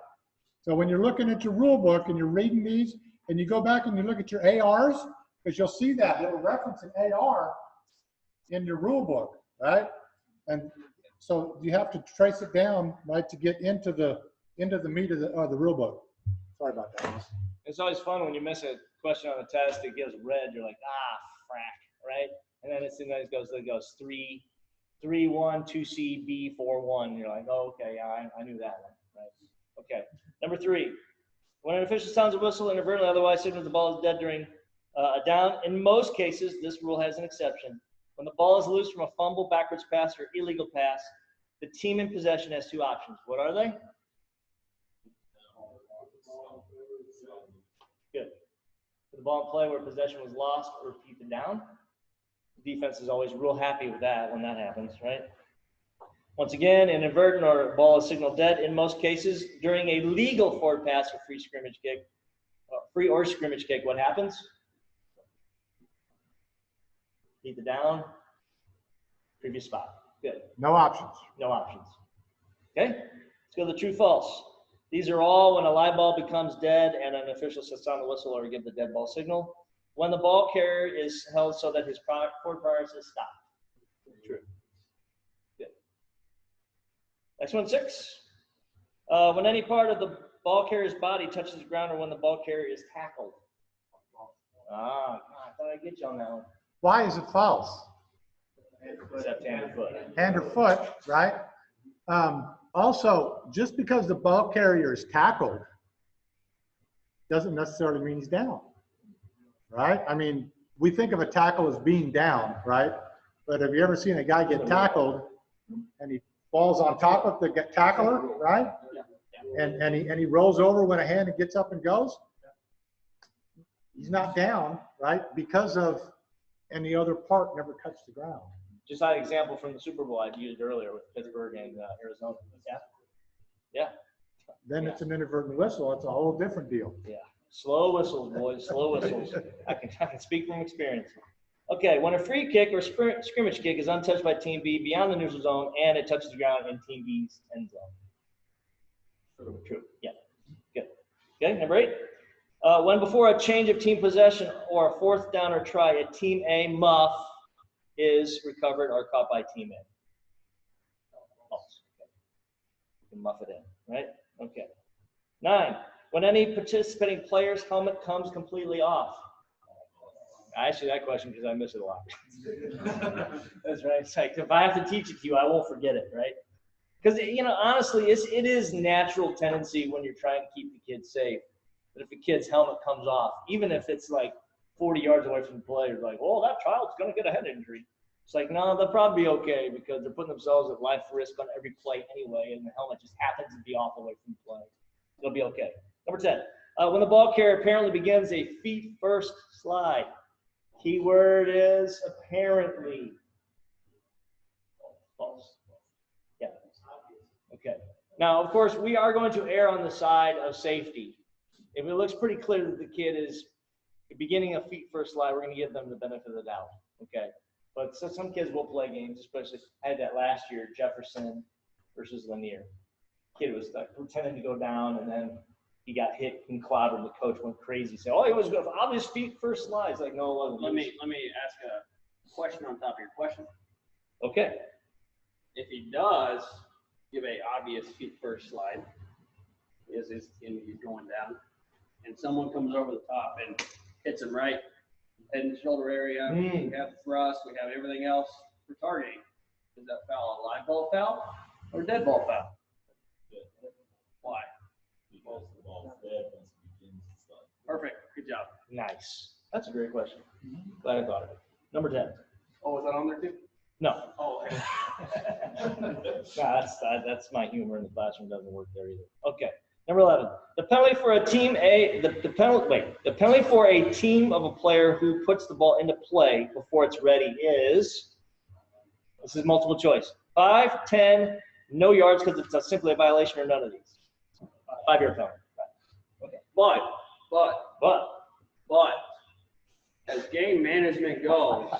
So when you're looking at your rule book and you're reading these, and you go back and you look at your ARs, because you'll see that little reference in AR in your rule book, right? And so you have to trace it down, right, to get into the meat of the rule book. Sorry about that. It's always fun when you miss a question on the test. It gives red. You're like, frack, right? And then it goes 3, 1, 2C, B, 4, 1. You're like, oh, okay, yeah, I knew that one, right? Okay. Number 3, when an official sounds a whistle inadvertently, otherwise signals the ball is dead during a down. In most cases, this rule has an exception. When the ball is loose from a fumble, backwards pass, or illegal pass, the team in possession has 2 options. What are they? Good. Put the ball in play where possession was lost, or repeat the down. The defense is always real happy with that when that happens, right? Once again, an inadvertent or ball is signaled dead in most cases during a legal forward pass or free scrimmage kick. Free or scrimmage kick, what happens? Repeat the down. Previous spot. Good. No options. No options. Okay? go to the true false. These are all when a live ball becomes dead and an official sits on the whistle or give the dead ball signal. When the ball carrier is held so that his forward progress is stopped. True. Good. Next one, 6. When any part of the ball carrier's body touches the ground or when the ball carrier is tackled. I thought I'd get you on that one. Why is it false? Except hand or foot. Hand or foot, right? Also, just because the ball carrier is tackled doesn't necessarily mean he's down, right? I mean, we think of a tackle as being down, right? But have you ever seen a guy get tackled and he falls on top of the tackler, right? And he rolls over with a hand and gets up and goes? He's not down, right? Because of any other part never touched the ground. Just an example from the Super Bowl I used earlier with Pittsburgh and Arizona. Yeah. Then it's an inadvertent whistle. It's a whole different deal. Yeah. Slow whistles, boys. Slow whistles. I can speak from experience. Okay. When a free kick or scrimmage kick is untouched by Team B beyond the neutral zone and it touches the ground in Team B's end zone. True. Yeah. Good. Okay. Number 8. When before a change of team possession or a fourth down or try, a Team A muff is recovered or caught by Team A. False. Okay. You can muff it in, right? Okay. 9. When any participating player's helmet comes completely off. I asked you that question because I miss it a lot. That's right. It's like if I have to teach it to you, I won't forget it, right? Because, honestly, it is natural tendency when you're trying to keep the kids safe. But if a kid's helmet comes off, even if it's like 40 yards away from the play, you're like, oh, that child's going to get a head injury. It's like, no, they'll probably be okay because they're putting themselves at life risk on every play anyway, and the helmet just happens to be off away from the play. They'll be okay. Number 10, when the ball carrier apparently begins a feet-first slide. Keyword is apparently. False. Yeah. Okay. Now, of course, we are going to err on the side of safety. If it looks pretty clear that the kid is beginning a feet-first slide, we're going to give them the benefit of the doubt. Okay. But so some kids will play games, especially I had that last year, Jefferson versus Lanier. Kid was like pretending to go down, and then he got hit and clobbered, and the coach went crazy, saying, "Oh, it was good. Obvious feet-first slide." It's like, no, it wasn't. Let me ask a question on top of your question. Okay. If he does give a obvious feet-first slide, he's going down, and someone comes over the top and hits him right head and shoulder area. We have thrust. We have everything else for targeting. Is that foul a live ball foul or dead ball foul? Why? Because the ball's dead once it begins to slide. Perfect. Good job. Nice. That's a great question. Glad I thought of it. Number 10. Oh, is that on there too? No. Oh, okay. No, that's my humor in the classroom. Doesn't work there either. Okay. Number 11. The penalty for a team the penalty for a team of a player who puts the ball into play before it's ready is, this is multiple choice, 5, 10, no yards because it's simply a violation or none of these. 5-yard penalty. Okay. But as game management goes,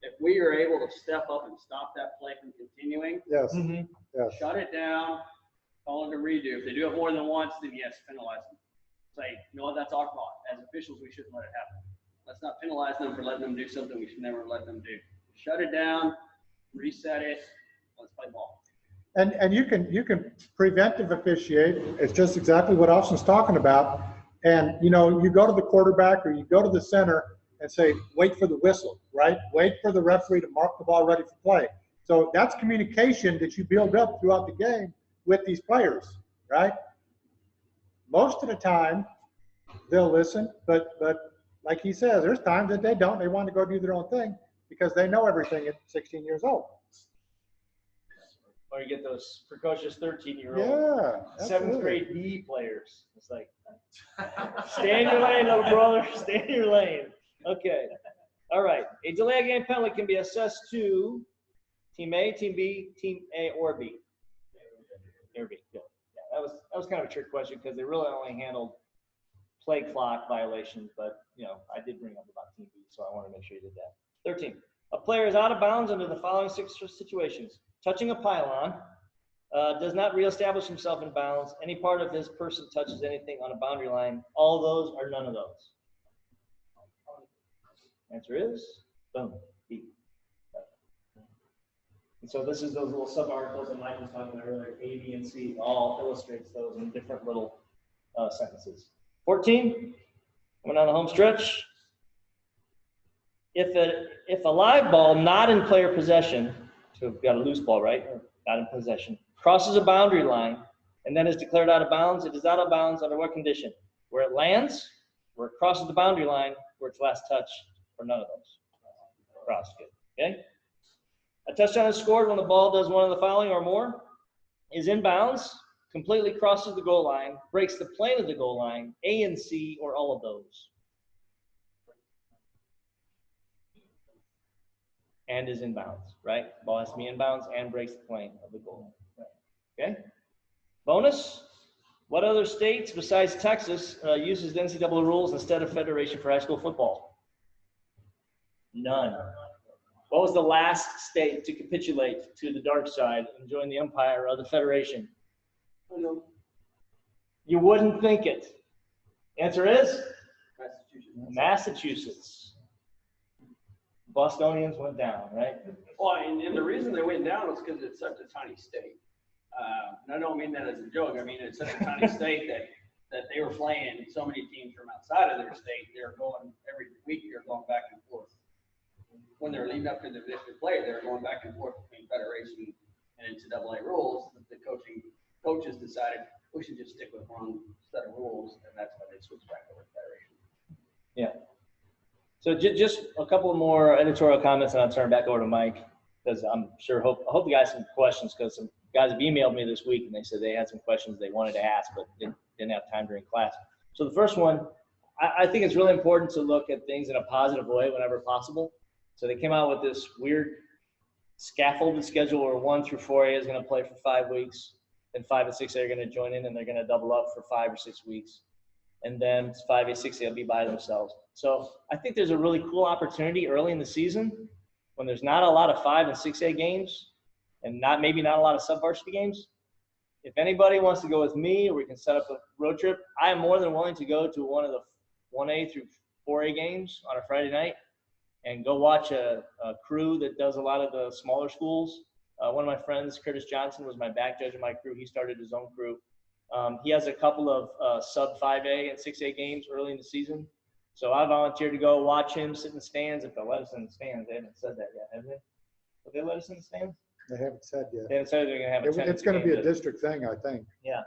if we are able to step up and stop that play from continuing, Yes. yes, shut it down, call it a redo. If they do it more than once, then yes, penalize them. Say, you know what, that's our fault. As officials, we shouldn't let it happen. Let's not penalize them for letting them do something we should never let them do. Shut it down, reset it, let's play ball. And you can preventive officiate. It's just exactly what Austin's talking about. And you go to the quarterback or you go to the center and say, wait for the whistle, right? Wait for the referee to mark the ball ready for play. So that's communication that you build up throughout the game with these players, right? Most of the time they'll listen, but like he says, there's times that they don't. They want to go do their own thing because they know everything at 16 years old. Or you get those precocious 13-year-old, Yeah, 7th grade B players. It's like, stay in your lane, little brother. Stay in your lane. Okay. All right. A delay of game penalty can be assessed to Team A, Team B, Team A, or B. Or B. Good. Yeah, that was kind of a trick question because they really only handled play clock violations, but I did bring up about Team B, so I want to make sure you did that. 13. A player is out of bounds under the following 6 situations: touching a pylon, does not reestablish himself in bounds. Any part of his person touches anything on a boundary line. All those or none of those. Answer is boom. B. And so this is those little sub-articles that Mike was talking about earlier. A, B, and C all illustrates those in different little sentences. 14. Coming down the home stretch. If a live ball not in player possession, so we've got a loose ball, right? Not in possession, crosses a boundary line and then is declared out of bounds, it is out of bounds under what condition? Where it lands, where it crosses the boundary line, where it's last touch, or none of those. Cross, good. Okay? A touchdown is scored when the ball does one of the following or more, is in bounds, completely crosses the goal line, breaks the plane of the goal line, A and C, or all of those. And is in bounds, right? Ball has to be in bounds and breaks the plane of the goal line. Okay? Bonus. What other states besides Texas uses the NCAA rules instead of Federation for High School Football? None. What was the last state to capitulate to the dark side and join the empire of the Federation? You wouldn't think it. Answer is? Massachusetts. Bostonians went down, right? Well, and the reason they went down was because it's such a tiny state. And I don't mean that as a joke. I mean, it's such a tiny state that they were playing so many teams from outside of their state. They were going every week. They're going back and forth. When they were leading up to the district play, they were going back and forth between Federation and NCAA rules. But the coaches decided we should just stick with one set of rules, and that's why they switched back over to Federation. Yeah. So just a couple more editorial comments, and I'll turn it back over to Mike, because I'm sure I hope you guys have some questions, because some guys have emailed me this week and they said they had some questions they wanted to ask but didn't have time during class. So the first one, I think it's really important to look at things in a positive way whenever possible. So they came out with this weird scaffolded schedule where 1 through 4A is going to play for 5 weeks, then 5 and 6A are going to join in and they're going to double up for 5 or 6 weeks. And then 5A, 6A will be by themselves. So I think there's a really cool opportunity early in the season when there's not a lot of 5 and 6A games and maybe not a lot of sub-varsity games. If anybody wants to go with me or we can set up a road trip, I am more than willing to go to one of the 1A through 4A games on a Friday night and go watch a crew that does a lot of the smaller schools. One of my friends, Curtis Johnson, was my back judge in my crew. He started his own crew. He has a couple of sub 5A and 6A games early in the season. So I volunteered to go watch him sit in the stands. If they'll let us in the stands, they haven't said that yet, have they? Will they let us in the stands? They haven't said yet. They haven't said they're going to have a It's going to be a district thing, I think. Yeah.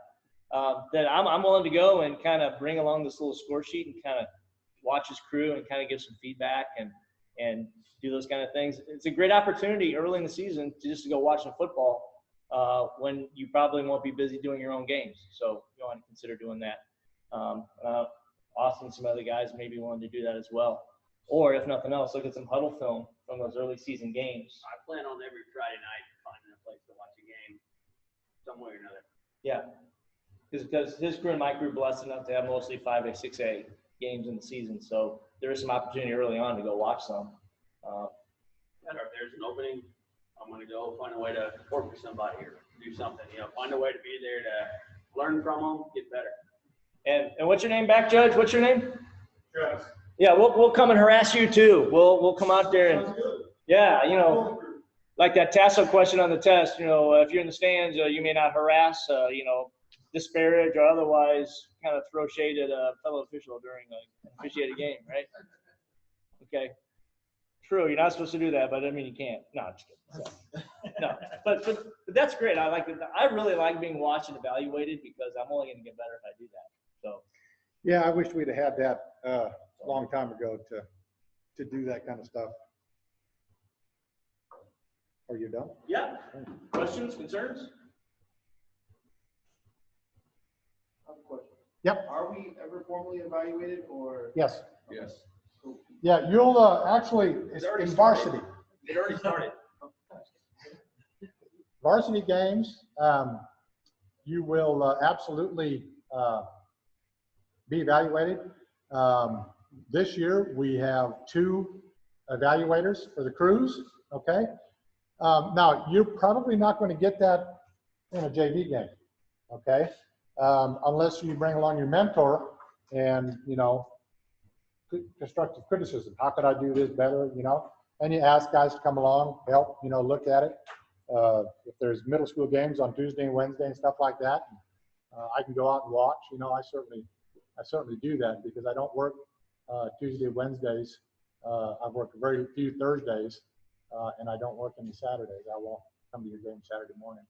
That I'm willing to go and kind of bring along this little score sheet and kind of watch his crew and kind of give some feedback and do those kind of things. It's a great opportunity early in the season to just go watch some football when you probably won't be busy doing your own games. So you want to consider doing that. Austin and some other guys may be willing to do that as well. Or if nothing else, look at some huddle film from those early season games. I plan on every Friday night finding a place to watch a game some way or another. Yeah. Because his crew and my crew blessed enough to have mostly 5A, 6A games in the season. So there is some opportunity early on to go watch some. If there's an opening, I'm going to go find a way to work with somebody or do something. Find a way to be there to learn from them, get better. And what's your name back, Judge? What's your name? Yes. Yeah, we'll come and harass you too. We'll come out there and yeah, like that Taso question on the test. If you're in the stands, you may not harass, disparage or otherwise kind of throw shade at a fellow official during an officiated game, right? Okay. True, you're not supposed to do that, but I mean you can't. No, I'm just kidding. So, no, but that's great. I like it. I really like being watched and evaluated because I'm only going to get better if I do that. So. Yeah, I wish we'd have had that a long time ago to do that kind of stuff. Are you done? Yeah. Questions, concerns? I have a question. Yep. Are we ever formally evaluated or? Yes. Yes. Yeah, you'll actually, it's already in started. varsity. It already started. Varsity games, you will absolutely be evaluated. This year, we have 2 evaluators for the crews, okay? Now, you're probably not going to get that in a JV game, okay? Unless you bring along your mentor and, you know, constructive criticism. How could I do this better, you know? And you ask guys to come along, help, you know, look at it. If there's middle school games on Tuesday and Wednesday and stuff like that, I can go out and watch. You know, I certainly do that because I don't work Tuesday, Wednesdays. I've worked very few Thursdays, and I don't work any Saturdays. I won't come to your game Saturday morning.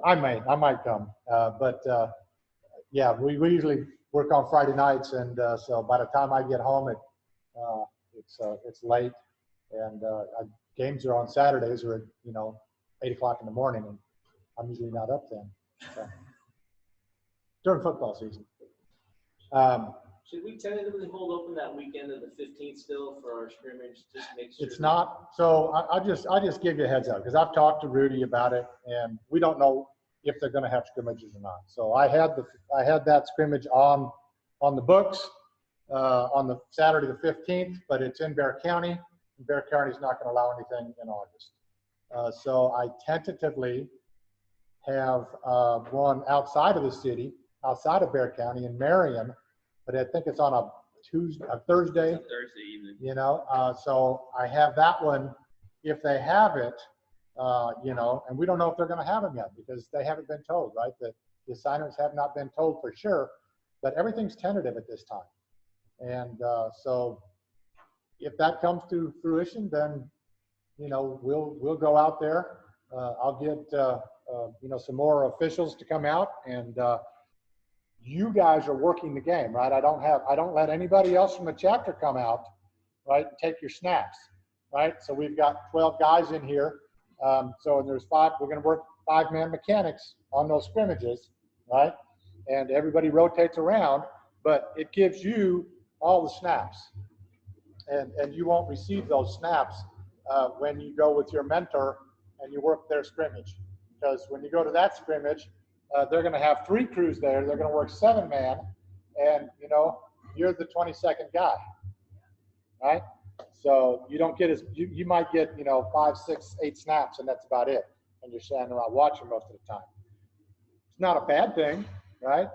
I might come, but yeah, we usually work on Friday nights, and so by the time I get home, it's late, and games are on Saturdays or at, you know, 8 o'clock in the morning, and I'm usually not up then. So, during football season. Should we tentatively hold open that weekend of the 15th still for our scrimmage? Just make sure. It's not. So I'll just give you a heads up because I've talked to Rudy about it, and we don't know if they're going to have scrimmages or not. So I had that scrimmage on the books on the Saturday the 15th, but it's in Bear County. And Bear County is not going to allow anything in August. So I tentatively have one outside of the city, outside of Bear County in Marion, but I think it's on a Thursday. It's a Thursday evening. You know, so I have that one if they have it, you know, and we don't know if they're going to have them yet because they haven't been told, right? The assignments have not been told for sure, but everything's tentative at this time. And so if that comes to fruition, then, you know, we'll go out there. I'll get, you know, some more officials to come out, and you guys are working the game, right? I don't let anybody else from the chapter come out, right, and take your snaps, right? So we've got 12 guys in here. So there's 5, we're going to work 5-man mechanics on those scrimmages, right? And everybody rotates around, but it gives you all the snaps. And you won't receive those snaps when you go with your mentor and you work their scrimmage. Because when you go to that scrimmage, they're going to have 3 crews there. They're going to work 7-man, and, you know, you're the 22nd guy, right? So you don't get you might get, you know, 5, 6, 8 snaps, and that's about it. And you're standing around watching most of the time. It's not a bad thing, right?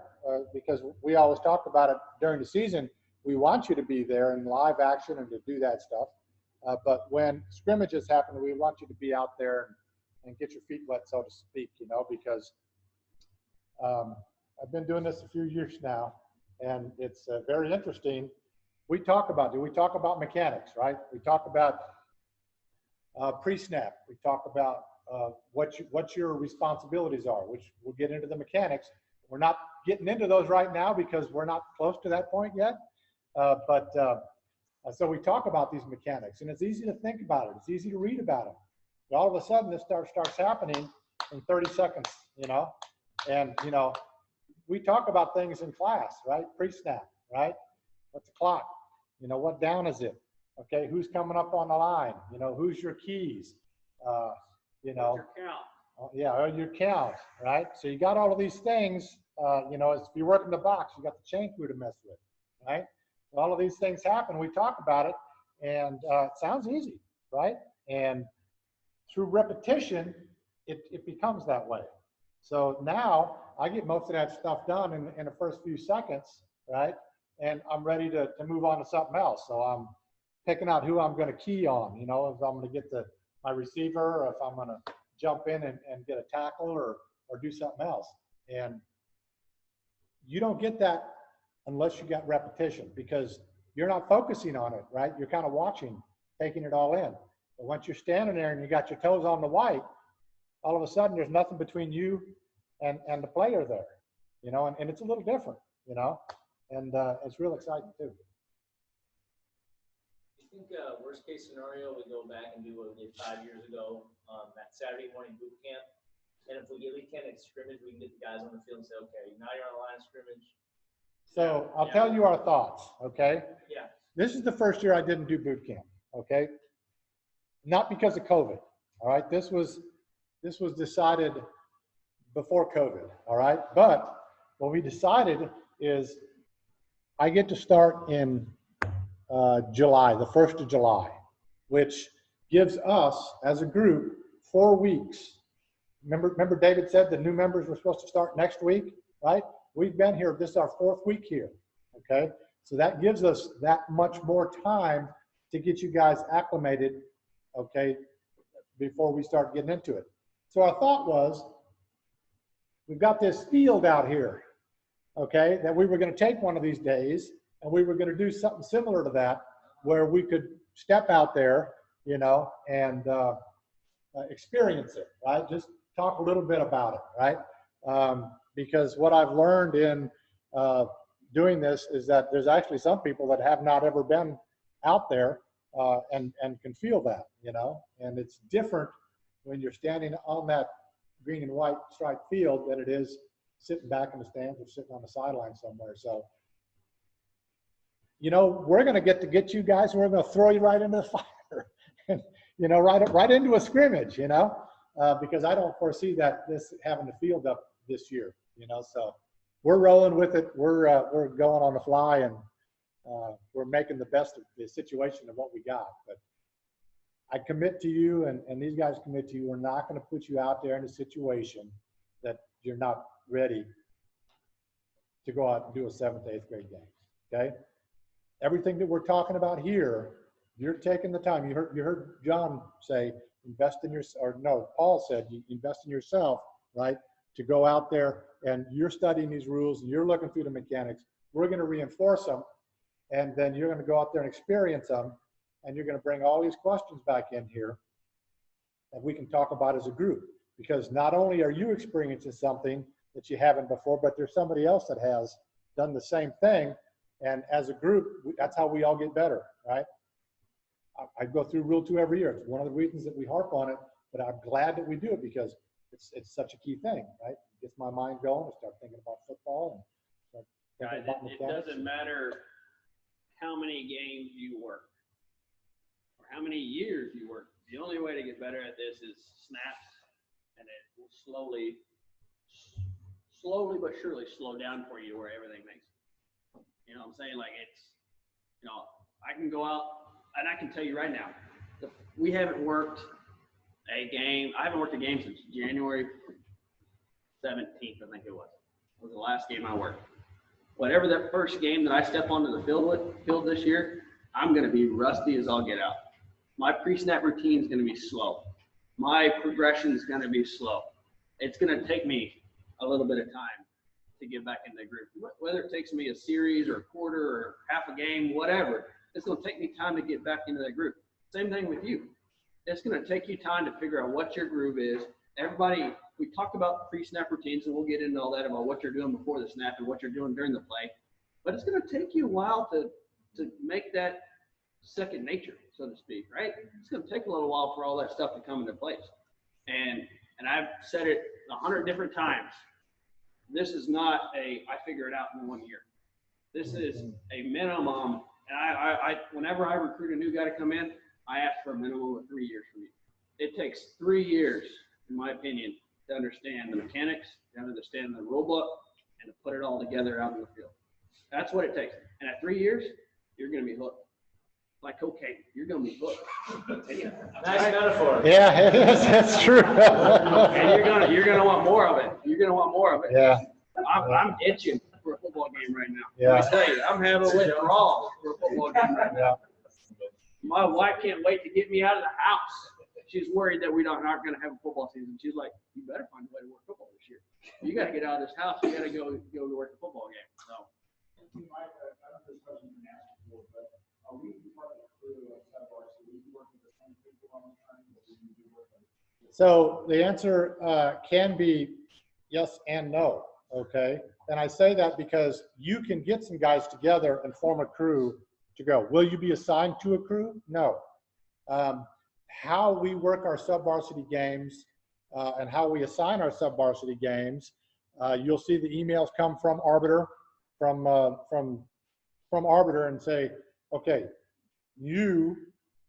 Because we always talk about it during the season. We want you to be there in live action and to do that stuff. But when scrimmages happen, we want you to be out there and get your feet wet, so to speak, you know, because I've been doing this a few years now, and it's very interesting. We talk about mechanics, right? We talk about pre-snap. We talk about what your responsibilities are, which we'll get into the mechanics. We're not getting into those right now because we're not close to that point yet. So we talk about these mechanics, and it's easy to think about it. It's easy to read about them. But all of a sudden, this starts happening in 30 seconds, you know? And, you know, we talk about things in class, right? Pre-snap, right? What's the clock? You know, what down is it? Okay, who's coming up on the line? You know, who's your keys? You know, Your count. yeah, your count, right? So you got all of these things. You know, if you're working the box, you got the chain crew to mess with, right? So all of these things happen. We talk about it, and it sounds easy, right? And through repetition, it becomes that way. So now I get most of that stuff done in the first few seconds, right? And I'm ready to move on to something else. So I'm picking out who I'm going to key on, you know, if I'm going to get my receiver, or if I'm going to jump in and get a tackle or do something else. And you don't get that unless you got repetition, because you're not focusing on it, right? You're kind of watching, taking it all in. But once you're standing there and you got your toes on the white, all of a sudden there's nothing between you and the player there, you know, and it's a little different, you know, and it's real exciting too. I think worst case scenario, we go back and do what we did 5 years ago, that Saturday morning boot camp. And if we really can't scrimmage, we can get the guys on the field and say, okay, now you're on the line of scrimmage. So I'll tell you our thoughts, okay? Yeah. This is the first year I didn't do boot camp, okay? Not because of COVID, all right? This was decided before COVID, all right? But what we decided is I get to start in July, the 1st of July, which gives us as a group 4 weeks. Remember David said the new members were supposed to start next week, right? We've been here, this is our 4th week here, okay? So that gives us that much more time to get you guys acclimated, okay, before we start getting into it. So our thought was, we've got this field out here, okay, that we were going to take one of these days and we were going to do something similar to that where we could step out there, you know, and experience it, right? Just talk a little bit about it, right? Because what I've learned in doing this is that there's actually some people that have not ever been out there and can feel that, you know, and it's different when you're standing on that green and white striped field than it is sitting back in the stands or sitting on the sideline somewhere. So, you know, we're going to get you guys, and we're going to throw you right into the fire, and, you know, right into a scrimmage, you know, because I don't foresee that this having the field up this year, you know. So we're rolling with it. We're going on the fly, and we're making the best of the situation of what we got. But I commit to you, and these guys commit to you, we're not going to put you out there in a situation that you're not ready to go out and do a 7th to 8th grade game, okay? Everything that we're talking about here, you're taking the time. You heard John say, invest in your, or no, Paul said, you invest in yourself, right? To go out there and you're studying these rules and you're looking through the mechanics. We're going to reinforce them, and then you're going to go out there and experience them, and you're going to bring all these questions back in here that we can talk about as a group. Because not only are you experiencing something that you haven't before, but there's somebody else that has done the same thing. And as a group, that's how we all get better, right? I go through Rule 2 every year. It's one of the reasons that we harp on it, but I'm glad that we do it because it's such a key thing, right? It gets my mind going. I start thinking about football. And Guys, it doesn't matter how many games you work or how many years you work. The only way to get better at this is snaps, and it will slowly but surely slow down for you where everything makes sense. You know what I'm saying? Like, it's, you know, I can go out and I can tell you right now, we haven't worked a game. I haven't worked a game since January 17th, I think it was the last game I worked. Whatever that first game that I step onto the field this year, I'm going to be rusty as all get out. My pre-snap routine is going to be slow. My progression is going to be slow. It's going to take me a little bit of time to get back in the group. Whether it takes me a series or a quarter or half a game, whatever, it's going to take me time to get back into the group. Same thing with you. It's going to take you time to figure out what your groove is. Everybody, we talked about pre-snap routines, and we'll get into all that about what you're doing before the snap and what you're doing during the play. But it's going to take you a while to make that second nature, so to speak, right? It's going to take a little while for all that stuff to come into place. And I've said it 100 different times. This is not I figure it out in 1 year. This is a minimum. And I whenever I recruit a new guy to come in, I ask for a minimum of 3 years from you. It takes 3 years, in my opinion, to understand the mechanics, to understand the rule book, and to put it all together out in the field. That's what it takes. And at 3 years, you're going to be hooked. Like cocaine, you're going to be hooked. Nice metaphor. Yeah, that's true. And you're gonna want more of it. You're gonna want more of it. Yeah. I'm itching for a football game right now. Yeah. I tell you, I'm having withdrawals for a football game right now. Yeah. My wife can't wait to get me out of the house. She's worried that we aren't going to have a football season. She's like, you better find a way to work football this year. You got to get out of this house. You got to go to work a football game. So. I don't know if this question has been asked before, but are we part of the crew of sub-varsity? We work with the same people on the training, or do we work with? So the answer can be yes and no, okay? And I say that because you can get some guys together and form a crew to go. Will you be assigned to a crew? No. How we work our sub-varsity games and how we assign our sub-varsity games, you'll see the emails come from Arbiter, from Arbiter, and say, okay, you,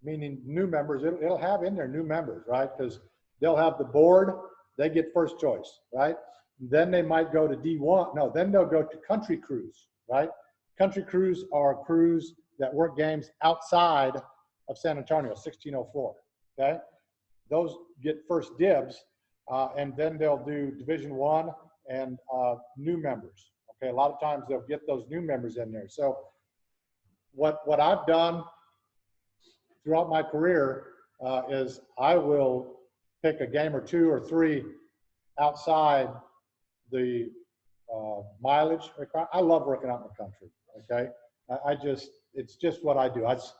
meaning new members, it'll have in there new members, right? Because they'll have the board, they get first choice, right? Then they might go to D1. No, then they'll go to country crews, right? Country crews are crews that work games outside of San Antonio, 1604, okay? those get first dibs, and then they'll do Division I and new members. Okay, a lot of times they'll get those new members in there. So what I've done throughout my career is I will pick a game or 2 or 3 outside the mileage requirement. I love working out in the country. Okay, it's just what I do. That's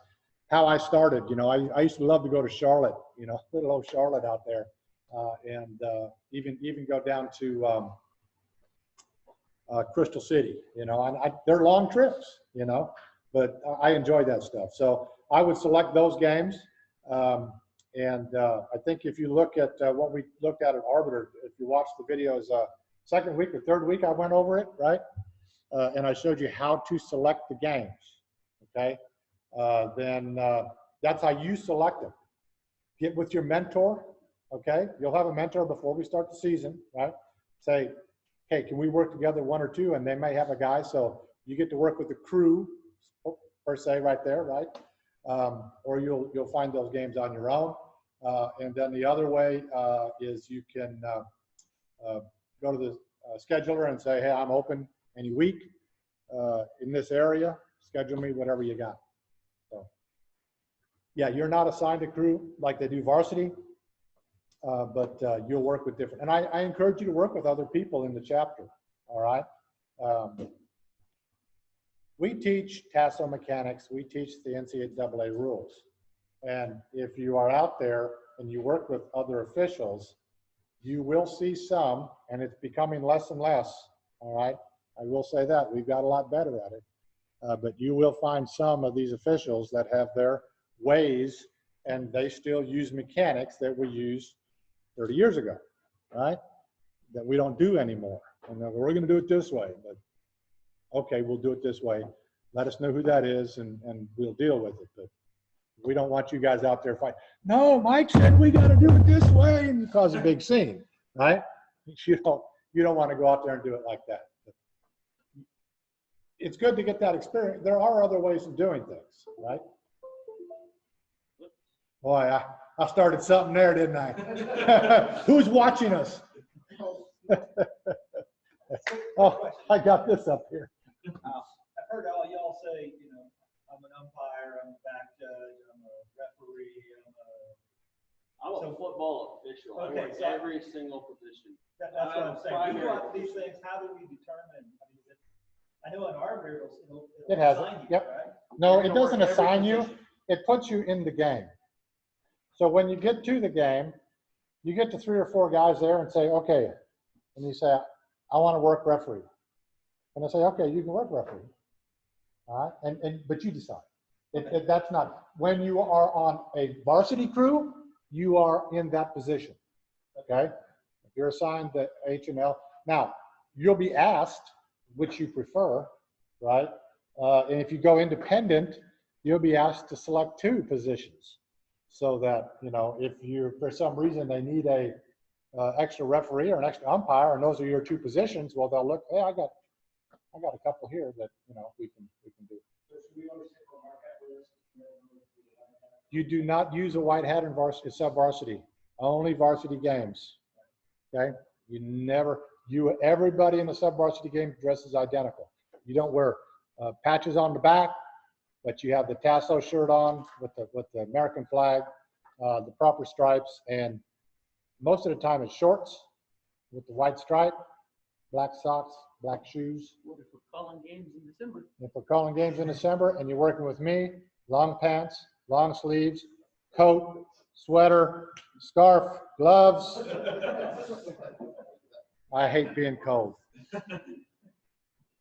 how I started. You know, I used to love to go to Charlotte. You know, little old Charlotte out there, and even go down to Crystal City. You know, and they're long trips. You know, but I enjoy that stuff. So I would select those games. And I think if you look at what we looked at Arbiter, if you watch the videos, second week or third week, I went over it, right? And I showed you how to select the games, okay? Then that's how you select them. Get with your mentor, okay? You'll have a mentor before we start the season, right? Say, okay, can we work together 1 or 2? And they may have a guy, so you get to work with the crew, per se, right there, right? Or you'll find those games on your own. And then the other way is you can go to the scheduler and say, hey, I'm open any week in this area. Schedule me whatever you got. So, yeah, you're not assigned a crew like they do varsity, but you'll work with different. And I encourage you to work with other people in the chapter, all right? We teach Taso mechanics. We teach the NCAA rules. And if you are out there and you work with other officials, you will see some, and it's becoming less and less, all right? I will say that. We've got a lot better at it. But you will find some of these officials that have their ways, and they still use mechanics that we used 30 years ago, right? That we don't do anymore. And we're going to do it this way. But okay, we'll do it this way. Let us know who that is, and we'll deal with it. But we don't want you guys out there fighting. No, Mike said we got to do it this way, and cause a big scene, right? You don't want to go out there and do it like that. But it's good to get that experience. There are other ways of doing things, right? Boy, I started something there, didn't I? Who's watching us? Oh, I got this up here. I've heard all y'all say, you know, I'm an umpire, I'm a back judge, I'm a referee, I'm a football official. I Okay, work so- every single position. that's what I'm saying. We Primary. go out to these things, how do we determine? I mean, I know an arbiter it'll It has it, assign you, yep. right? No, You're it gonna work doesn't every assign you. position. It puts you in the game. So when you get to the game, you get to 3 or 4 guys there and say, okay, and you say, I want to work referee. And they say, okay, you can work referee. All right, but you decide. That's not, when you are on a varsity crew, you are in that position, okay? If you're assigned the H&L, now, you'll be asked which you prefer, right? And if you go independent, you'll be asked to select 2 positions. So that, you know, if for some reason they need a extra referee or an extra umpire, and those are your 2 positions, well, they'll look, hey, I got a couple here that, you know, we can do. You do not use a white hat in varsity, sub-varsity, only varsity games, okay? Everybody in the sub-varsity game dresses identical. You don't wear patches on the back, but you have the Taso shirt on with the American flag, the proper stripes, and most of the time it's shorts with the white stripe, black socks, black shoes. What if we're calling games in December? If we're calling games in December and you're working with me, long pants, long sleeves, coat, sweater, scarf, gloves. I hate being cold.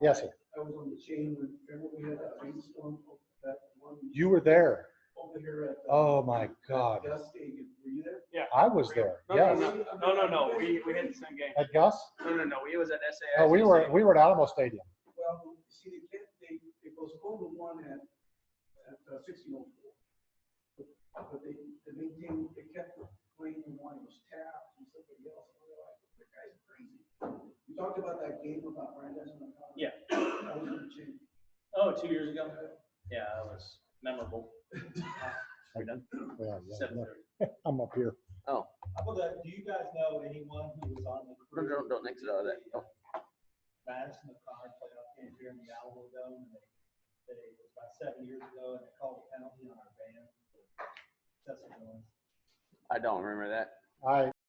Yes, sir. I was on the chain when, remember we had that rainstorm, that one You were there. over here at. Oh my God. Gus Stadium, were you there? I was there. Yes. No. We had the same game. At Gus? No. We was at SAS. Oh, we were at Alamo Stadium. Well, see, they postponed the one at 1604. But they maintained, they kept playing the one, it was tapped and somebody else. And they're like, that guy's crazy. You talked about that game about Brandeis and the. Yeah. I was on the chain. Oh, 2 years ago? Yeah, that was memorable. We're done. Yeah, 7:30. I'm up here. Oh, How about that? Do you guys know anyone who was on the crew? don't exit out of that. Oh. Madison O'Connor playoff game here in the Alamo Dome, and it was about 7 years ago, and they called a penalty on our band. That's what it was. I don't remember that. I